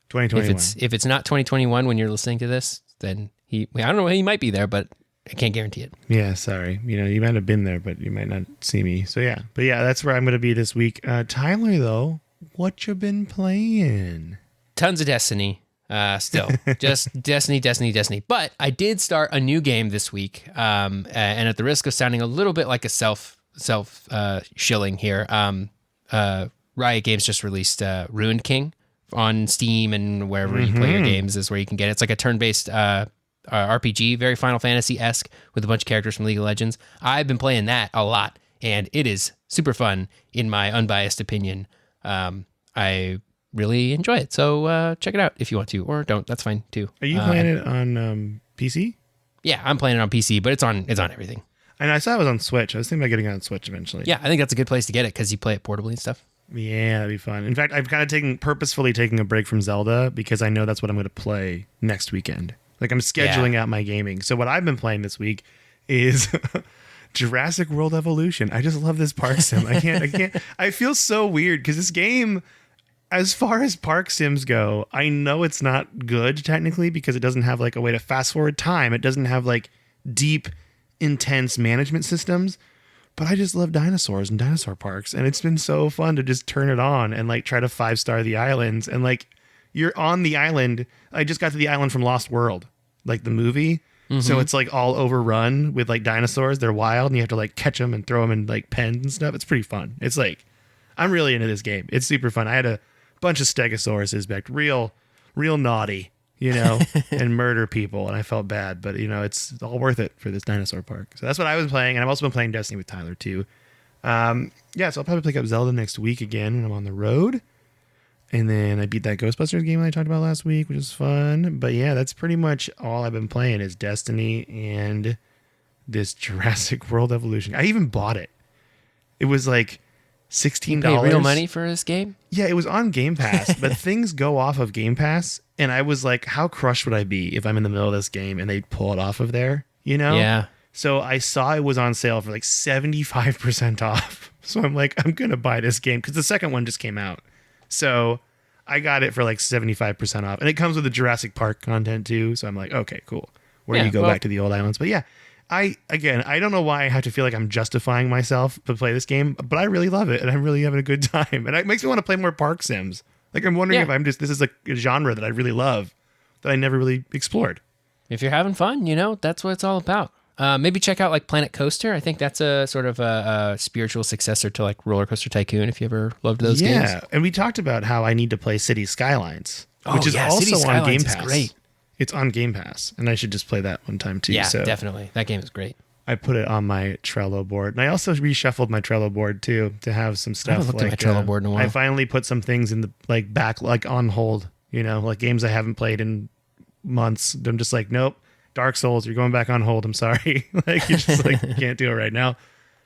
2021. If it's not 2021 when you're listening to this, then I don't know, he might be there, but I can't guarantee it. Yeah, sorry. You might have been there, but you might not see me. So yeah. But yeah, that's where I'm going to be this week. Tyler, though, what you been playing? Tons of Destiny. Still, just Destiny. But I did start a new game this week, and at the risk of sounding a little bit like a self shilling here, Riot Games just released Ruined King on Steam and wherever you play your games is where you can get it. It's like a turn-based RPG, very Final Fantasy-esque with a bunch of characters from League of Legends. I've been playing that a lot, and it is super fun in my unbiased opinion. I really enjoy it. So check it out if you want to, or don't. That's fine too. Are you playing it on PC? Yeah, I'm playing it on PC, but it's on everything. And I saw it was on Switch. I was thinking about getting it on Switch eventually. Yeah, I think that's a good place to get it because you play it portably and stuff. Yeah, that'd be fun. In fact, I've kind of purposefully taking a break from Zelda because I know that's what I'm going to play next weekend. Like I'm scheduling out my gaming. So what I've been playing this week is Jurassic World Evolution. I just love this park sim. I can't. I feel so weird because this game, as far as park sims go, I know it's not good technically because it doesn't have like a way to fast forward time. It doesn't have like deep, intense management systems. But I just love dinosaurs and dinosaur parks. And it's been so fun to just turn it on and like try to 5-star the islands. And like you're on the island. I just got to the island from Lost World, like the movie. Mm-hmm. So it's like all overrun with like dinosaurs. They're wild and you have to like catch them and throw them in like pens and stuff. It's pretty fun. It's like, I'm really into this game. It's super fun. I had a bunch of stegosauruses back, real naughty, and murder people. And I felt bad, but it's all worth it for this dinosaur park. So that's what I was playing. And I've also been playing Destiny with Tyler too. So I'll probably pick up Zelda next week again when I'm on the road. And then I beat that Ghostbusters game I talked about last week, which is fun. But yeah, that's pretty much all I've been playing is Destiny and this Jurassic World Evolution. I even bought it. It was like $16. You pay real money for this game? Yeah, it was on Game Pass, but things go off of Game Pass. And I was like, how crushed would I be if I'm in the middle of this game and they pull it off of there, Yeah. So I saw it was on sale for like 75% off. So I'm like, I'm going to buy this game because the second one just came out. So I got it for like 75% off. And it comes with the Jurassic Park content too. So I'm like, okay, cool. Where you go back to the old islands. But yeah, I don't know why I have to feel like I'm justifying myself to play this game, but I really love it and I'm really having a good time. And it makes me want to play more park sims. Like I'm wondering if this is like a genre that I really love that I never really explored. If you're having fun, that's what it's all about. Maybe check out like Planet Coaster. I think that's a sort of a spiritual successor to like Roller Coaster Tycoon. If you ever loved those games. Yeah, and we talked about how I need to play City Skylines, which is also on Game Pass. Great. It's on Game Pass, and I should just play that one time too. Yeah, definitely. That game is great. I put it on my Trello board, and I also reshuffled my Trello board too to have some stuff. I haven't looked at my Trello board in a while. I finally put some things in the back on hold. Like games I haven't played in months. I'm just like, nope. Dark Souls, you're going back on hold. I'm sorry. Like you're just like, you can't do it right now.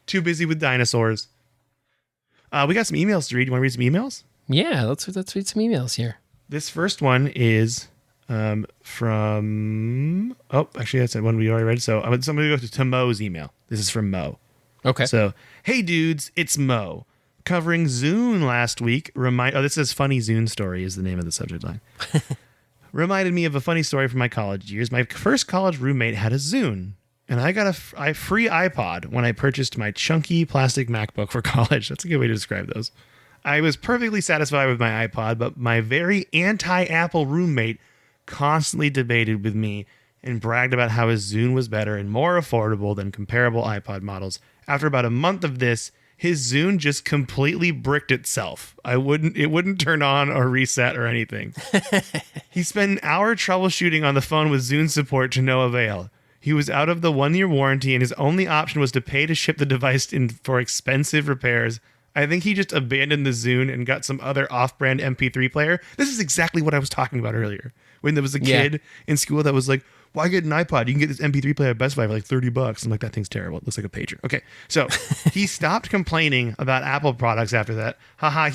Too busy with dinosaurs. We got some emails to read. You want to read some emails? Yeah, let's read some emails here. This first one is from. Oh, actually, that's one we already read. So I'm going to go to Mo's email. This is from Mo. Okay. So, hey dudes, it's Mo. Covering Zune last week. This is Funny Zune Story is the name of the subject line. Reminded me of a funny story from my college years. My first college roommate had a Zune, and I got a free iPod when I purchased my chunky plastic MacBook for college. That's a good way to describe those. I was perfectly satisfied with my iPod, but my very anti-Apple roommate constantly debated with me and bragged about how his Zune was better and more affordable than comparable iPod models. After about a month of this, his Zune just completely bricked itself. It wouldn't turn on or reset or anything. He spent an hour troubleshooting on the phone with Zune support to no avail. He was out of the 1-year warranty, and his only option was to pay to ship the device in for expensive repairs. I think he just abandoned the Zune and got some other off-brand MP3 player. This is exactly what I was talking about earlier. When there was a kid in school that was like, why get an iPod? You can get this MP3 player at Best Buy for like $30. I'm like, that thing's terrible. It looks like a pager. Okay, so he stopped complaining about Apple products after that. Haha,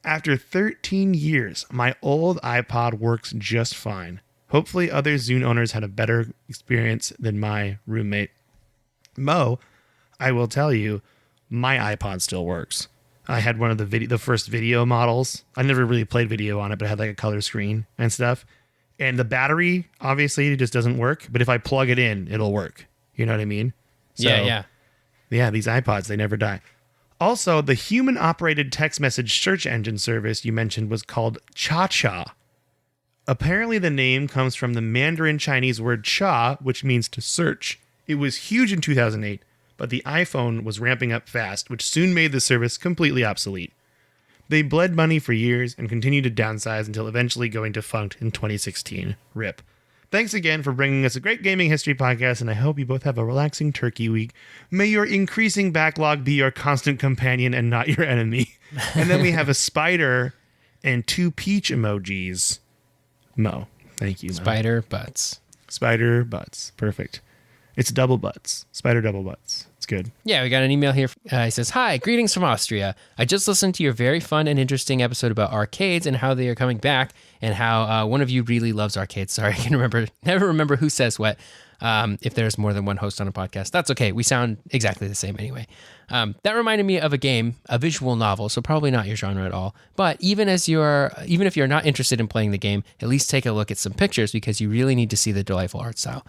after 13 years, my old iPod works just fine. Hopefully other Zune owners had a better experience than my roommate. Mo, I will tell you, my iPod still works. I had one of the first video models. I never really played video on it, but it had like a color screen and stuff. And the battery, obviously, just doesn't work. But if I plug it in, it'll work. You know what I mean? So, yeah, these iPods, they never die. Also, the human-operated text message search engine service you mentioned was called Cha-Cha. Apparently, the name comes from the Mandarin Chinese word cha, which means to search. It was huge in 2008, but the iPhone was ramping up fast, which soon made the service completely obsolete. They bled money for years and continued to downsize until eventually going defunct in 2016. RIP. Thanks again for bringing us a great gaming history podcast, and I hope you both have a relaxing turkey week. May your increasing backlog be your constant companion and not your enemy. And then we have a spider and 2 peach emojis. Mo. Thank you, Mo. Spider butts. Spider butts. Perfect. It's double butts. Spider double butts. It's good. Yeah, we got an email here. He says, hi, greetings from Austria. I just listened to your very fun and interesting episode about arcades and how they are coming back and how one of you really loves arcades. Sorry, I can never remember who says what. If there's more than one host on a podcast, that's okay. We sound exactly the same anyway. That reminded me of a game, a visual novel, so probably not your genre at all. But even if you're not interested in playing the game, at least take a look at some pictures because you really need to see the delightful art style.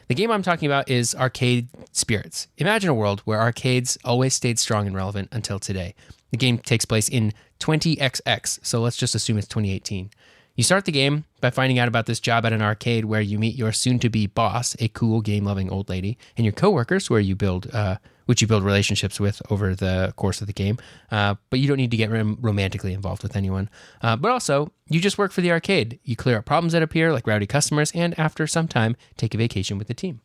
The game I'm talking about is Arcade Spirits. Imagine a world where arcades always stayed strong and relevant until today. The game takes place in 20XX, so let's just assume it's 2018. You start the game by finding out about this job at an arcade where you meet your soon-to-be boss, a cool game-loving old lady, and your coworkers, which you build relationships with over the course of the game. But you don't need to get romantically involved with anyone. But also, you just work for the arcade. You clear up problems that appear, like rowdy customers, and after some time, take a vacation with the team.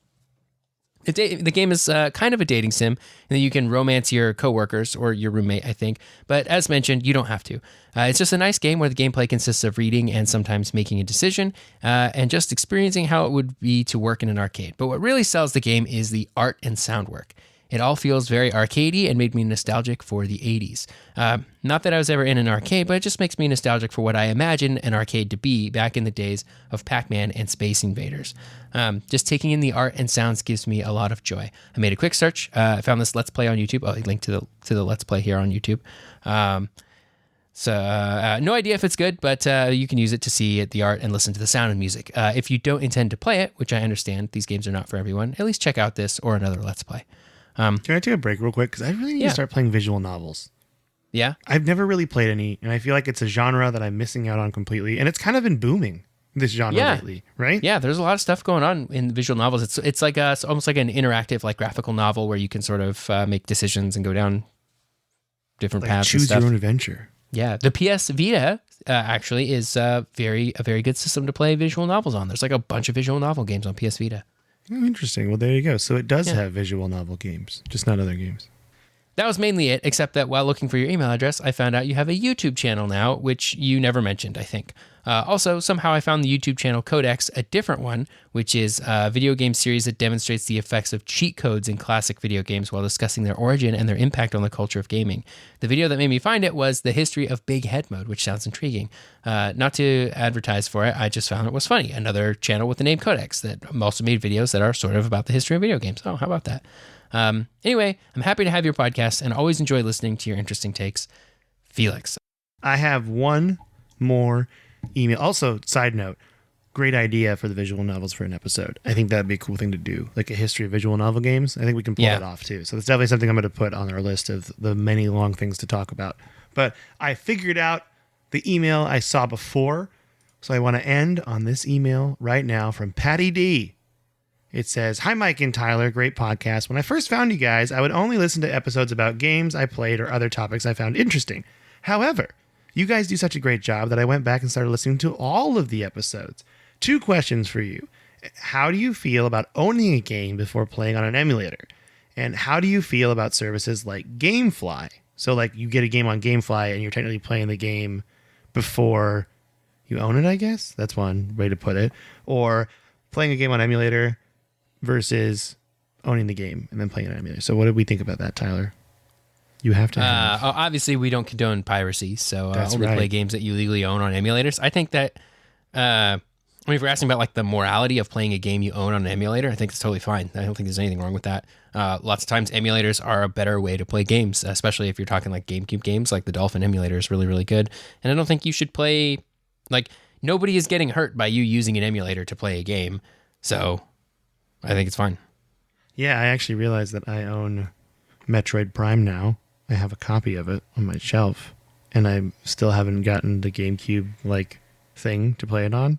The game is kind of a dating sim, and that you can romance your coworkers or your roommate, I think. But as mentioned, you don't have to. It's just a nice game where the gameplay consists of reading and sometimes making a decision, and just experiencing how it would be to work in an arcade. But what really sells the game is the art and sound work. It all feels very arcadey and made me nostalgic for the 80s. Not that I was ever in an arcade, but it just makes me nostalgic for what I imagine an arcade to be back in the days of Pac-Man and Space Invaders. Just taking in the art and sounds gives me a lot of joy. I made a quick search. I found this Let's Play on YouTube. I'll link to the Let's Play here on YouTube. No idea if it's good, but you can use it to see the art and listen to the sound and music. If you don't intend to play it, which I understand, these games are not for everyone, at least check out this or another Let's Play. Can I take a break real quick? Because I really need to start playing visual novels. Yeah? I've never really played any, and I feel like it's a genre that I'm missing out on completely. And it's kind of been booming, this genre lately, right? Yeah, there's a lot of stuff going on in visual novels. It's like it's almost like an interactive, like graphical novel where you can sort of make decisions and go down different paths. Choose your own adventure. Yeah, the PS Vita actually is a very good system to play visual novels on. There's like a bunch of visual novel games on PS Vita. Oh, interesting. Well, there you go. So it does have visual novel games, just not other games. That was mainly it, except that while looking for your email address, I found out you have a YouTube channel now, which you never mentioned, I think. Also, somehow I found the YouTube channel Codex, a different one, which is a video game series that demonstrates the effects of cheat codes in classic video games while discussing their origin and their impact on the culture of gaming. The video that made me find it was the history of Big Head Mode, which sounds intriguing. Not to advertise for it, I just found it was funny. Another channel with the name Codex that also made videos that are sort of about the history of video games. Oh, how about that? Anyway, I'm happy to have your podcast and always enjoy listening to your interesting takes. Felix. I have one more email. Also, side note, great idea for the visual novels for an episode. I think that'd be a cool thing to do, like a history of visual novel games. I think we can pull that off too. So it's definitely something I'm going to put on our list of the many long things to talk about. But I figured out the email I saw before, so I want to end on this email right now from Patty D. It says, "Hi, Mike and Tyler. Great podcast. When I first found you guys, I would only listen to episodes about games I played or other topics I found interesting. However, you guys do such a great job that I went back and started listening to all of the episodes. 2 questions for you. How do you feel about owning a game before playing on an emulator? And how do you feel about services like GameFly? So like you get a game on GameFly and you're technically playing the game before you own it, I guess. That's one way to put it. Or playing a game on emulator versus owning the game and then playing an emulator. So what did we think about that, Tyler? You have to obviously, we don't condone piracy, so only play games that you legally own on emulators. I think that... if we're asking about like the morality of playing a game you own on an emulator, I think it's totally fine. I don't think there's anything wrong with that. Lots of times emulators are a better way to play games, especially if you're talking like GameCube games. Like the Dolphin emulator is really, really good. And I don't think you should play, like, nobody is getting hurt by you using an emulator to play a game. So I think it's fine. Yeah, I actually realized that I own Metroid Prime now. I have a copy of it on my shelf, and I still haven't gotten the GameCube like thing to play it on.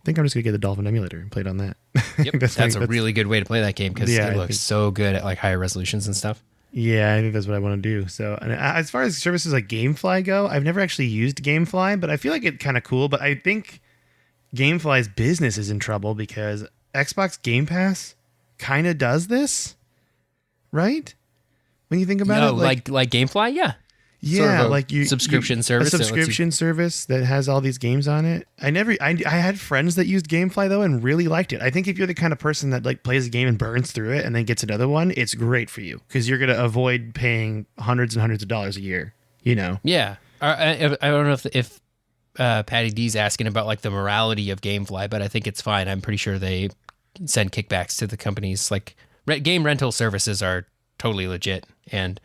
I think I'm just gonna get the Dolphin emulator and play it on that. Yep, that's a really good way to play that game because it looks so good at like higher resolutions and stuff. Yeah, I think that's what I want to do. So, and as far as services like GameFly go, I've never actually used GameFly, but I feel like it's kind of cool. But I think GameFly's business is in trouble because Xbox Game Pass kind of does this, right? When you think about it, like GameFly, yeah. Yeah, sort of like subscription service. A subscription service that has all these games on it. I had friends that used GameFly though and really liked it. I think if you're the kind of person that like plays a game and burns through it and then gets another one, it's great for you because you're gonna avoid paying hundreds and hundreds of dollars a year. You know? Yeah. I don't know if Patty D's asking about like the morality of GameFly, but I think it's fine. I'm pretty sure they send kickbacks to the companies. Like game rental services are totally legit and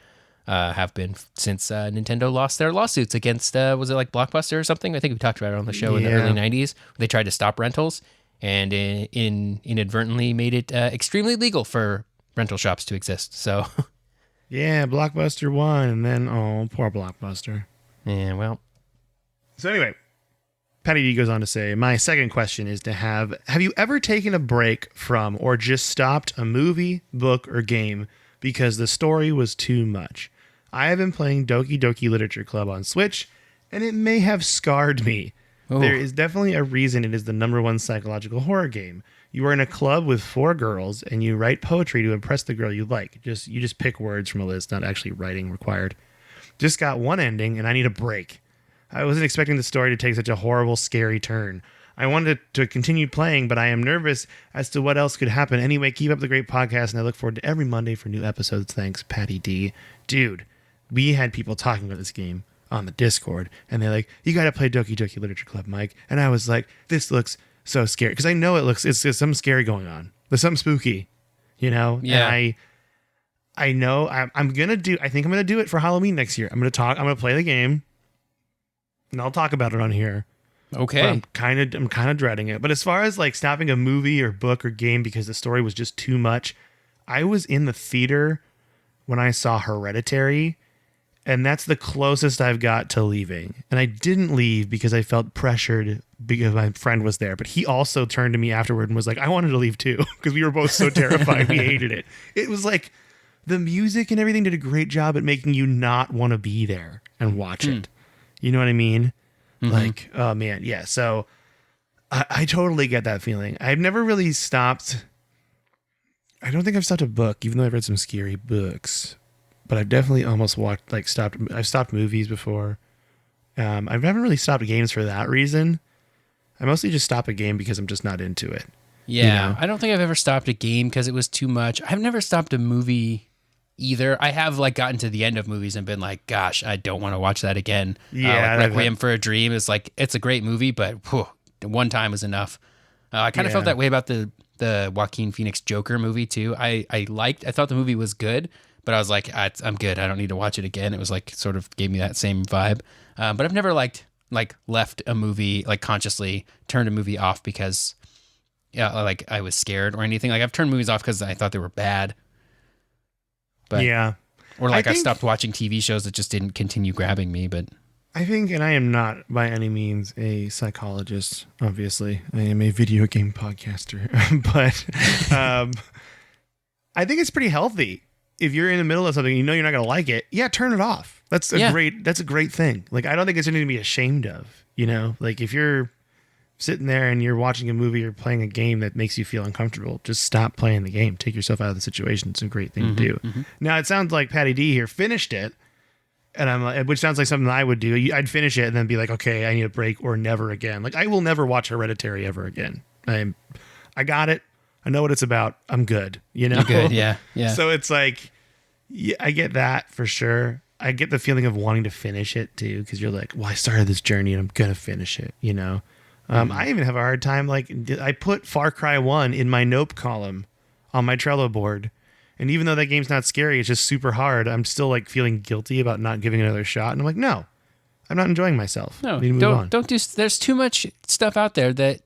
have been since Nintendo lost their lawsuits against, was it like Blockbuster or something? I think we talked about it on the show in the early 90s. They tried to stop rentals and inadvertently made it extremely legal for rental shops to exist. So, yeah, Blockbuster won, and then, oh, poor Blockbuster. Yeah, well. So anyway, Patty D goes on to say, my second question is to have you ever taken a break from or just stopped a movie, book, or game because the story was too much? I have been playing Doki Doki Literature Club on Switch, and it may have scarred me. Oh. There is definitely a reason it is the #1 psychological horror game. You are in a club with 4 girls, and you write poetry to impress the girl you like. You just pick words from a list, not actually writing required. Just got one ending, and I need a break. I wasn't expecting the story to take such a horrible, scary turn. I wanted to continue playing, but I am nervous as to what else could happen. Anyway, keep up the great podcast, and I look forward to every Monday for new episodes. Thanks, Patty D. Dude, we had people talking about this game on the Discord, and they're like, you got to play Doki Doki Literature Club, Mike. And I was like, this looks so scary. Because I know it's something scary going on. There's something spooky, you know? Yeah. And I know I think I'm going to do it for Halloween next year. I'm going to play the game, and I'll talk about it on here. Okay. But I'm kind of dreading it. But as far as like stopping a movie or book or game because the story was just too much, I was in the theater when I saw Hereditary, and that's the closest I've got to leaving. And I didn't leave because I felt pressured because my friend was there. But he also turned to me afterward and was like, I wanted to leave too because we were both so terrified. We hated it. It was like the music and everything did a great job at making you not want to be there and watch it. You know what I mean? Mm-hmm. Like, oh man, yeah. So I totally get that feeling. I've never really stopped. I don't think I've stopped a book, even though I've read some scary books. But I've definitely almost I've stopped movies before. I haven't really stopped games for that reason. I mostly just stop a game because I'm just not into it. Yeah, you know? I don't think I've ever stopped a game because it was too much. I've never stopped a movie either. I have like gotten to the end of movies and been like, gosh, I don't want to watch that again. Yeah, like Requiem for a Dream is like, it's a great movie, but one time was enough. I kind of felt that way about the Joaquin Phoenix Joker movie too. I thought the movie was good, but I was like, I'm good. I don't need to watch it again. It was like sort of gave me that same vibe. But I've never liked like left a movie, like consciously turned a movie off because like I was scared or anything. Like I've turned movies off because I thought they were bad. But, yeah. Or like I've stopped watching TV shows that just didn't continue grabbing me. But I think, and I am not by any means a psychologist, obviously. I am a video game podcaster. But I think it's pretty healthy. If you're in the middle of something, you know you're not going to like it, turn it off. That's a great thing. Like, I don't think it's anything to be ashamed of, you know? Like, if you're sitting there and you're watching a movie or playing a game that makes you feel uncomfortable, just stop playing the game. Take yourself out of the situation. It's a great thing to do. Mm-hmm. Now, it sounds like Patty D here finished it, and I'm like, which sounds like something I would do. I'd finish it and then be like, okay, I need a break or never again. Like, I will never watch Hereditary ever again. I got it. I know what it's about. I'm good. You know? You're good. Yeah. Yeah. So it's like, yeah, I get that for sure. I get the feeling of wanting to finish it too, because you're like, well, I started this journey and I'm gonna finish it. You know, I even have a hard time. Like, I put Far Cry 1 in my Nope column on my Trello board, and even though that game's not scary, it's just super hard. I'm still like feeling guilty about not giving it another shot, and I'm like, no, I'm not enjoying myself. No, don't do. There's too much stuff out there that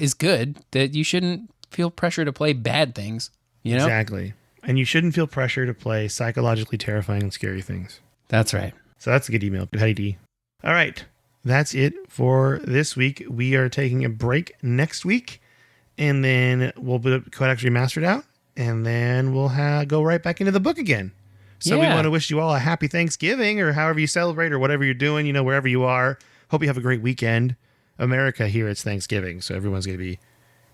is good that you shouldn't feel pressure to play bad things. You know, exactly. And you shouldn't feel pressure to play psychologically terrifying and scary things. That's right. So that's a good email. Patty D. All right. That's it for this week. We are taking a break next week, and then we'll put Codex Remastered out, and then we'll go right back into the book again. So we want to wish you all a happy Thanksgiving, or however you celebrate, or whatever you're doing, you know, wherever you are. Hope you have a great weekend. America, here it's Thanksgiving, so everyone's going to be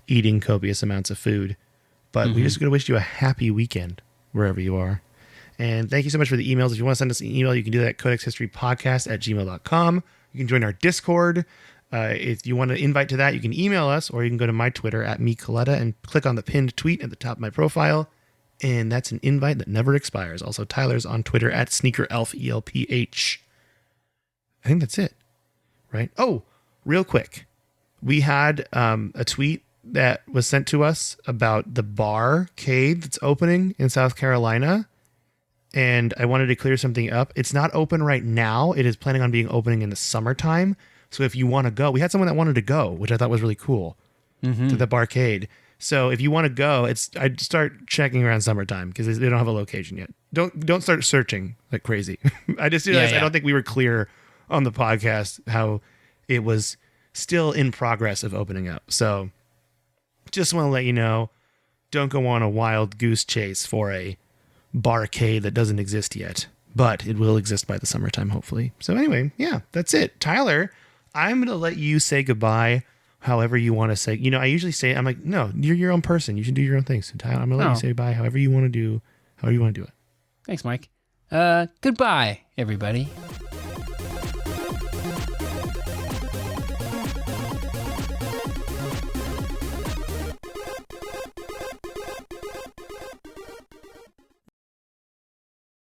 eating copious amounts of food. But we're just going to wish you a happy weekend wherever you are. And thank you so much for the emails. If you want to send us an email, you can do that at codexhistorypodcast@gmail.com. You can join our Discord. If you want to invite to that, you can email us, or you can go to my Twitter @mecoletta and click on the pinned tweet at the top of my profile. And that's an invite that never expires. Also, Tyler's on Twitter @SneakerElf, ELPH. I think that's it, right? Oh, real quick. We had a tweet that was sent to us about the barcade that's opening in South Carolina. And I wanted to clear something up. It's not open right now. It is planning on being opening in the summertime. So if you want to go, we had someone that wanted to go, which I thought was really cool, to the barcade. So if you want to go, I'd start checking around summertime because they don't have a location yet. Don't start searching like crazy. I just realized I don't think we were clear on the podcast how it was still in progress of opening up. So just want to let you know, don't go on a wild goose chase for a barcade that doesn't exist yet, but it will exist by the summertime, hopefully. So anyway, yeah, that's it. Tyler, I'm going to let you say goodbye however you want to say. You know, I usually say, I'm like, no, you're your own person. You should do your own thing. So Tyler, I'm going to let you say goodbye however you want to do it. Thanks, Mike. Goodbye, everybody.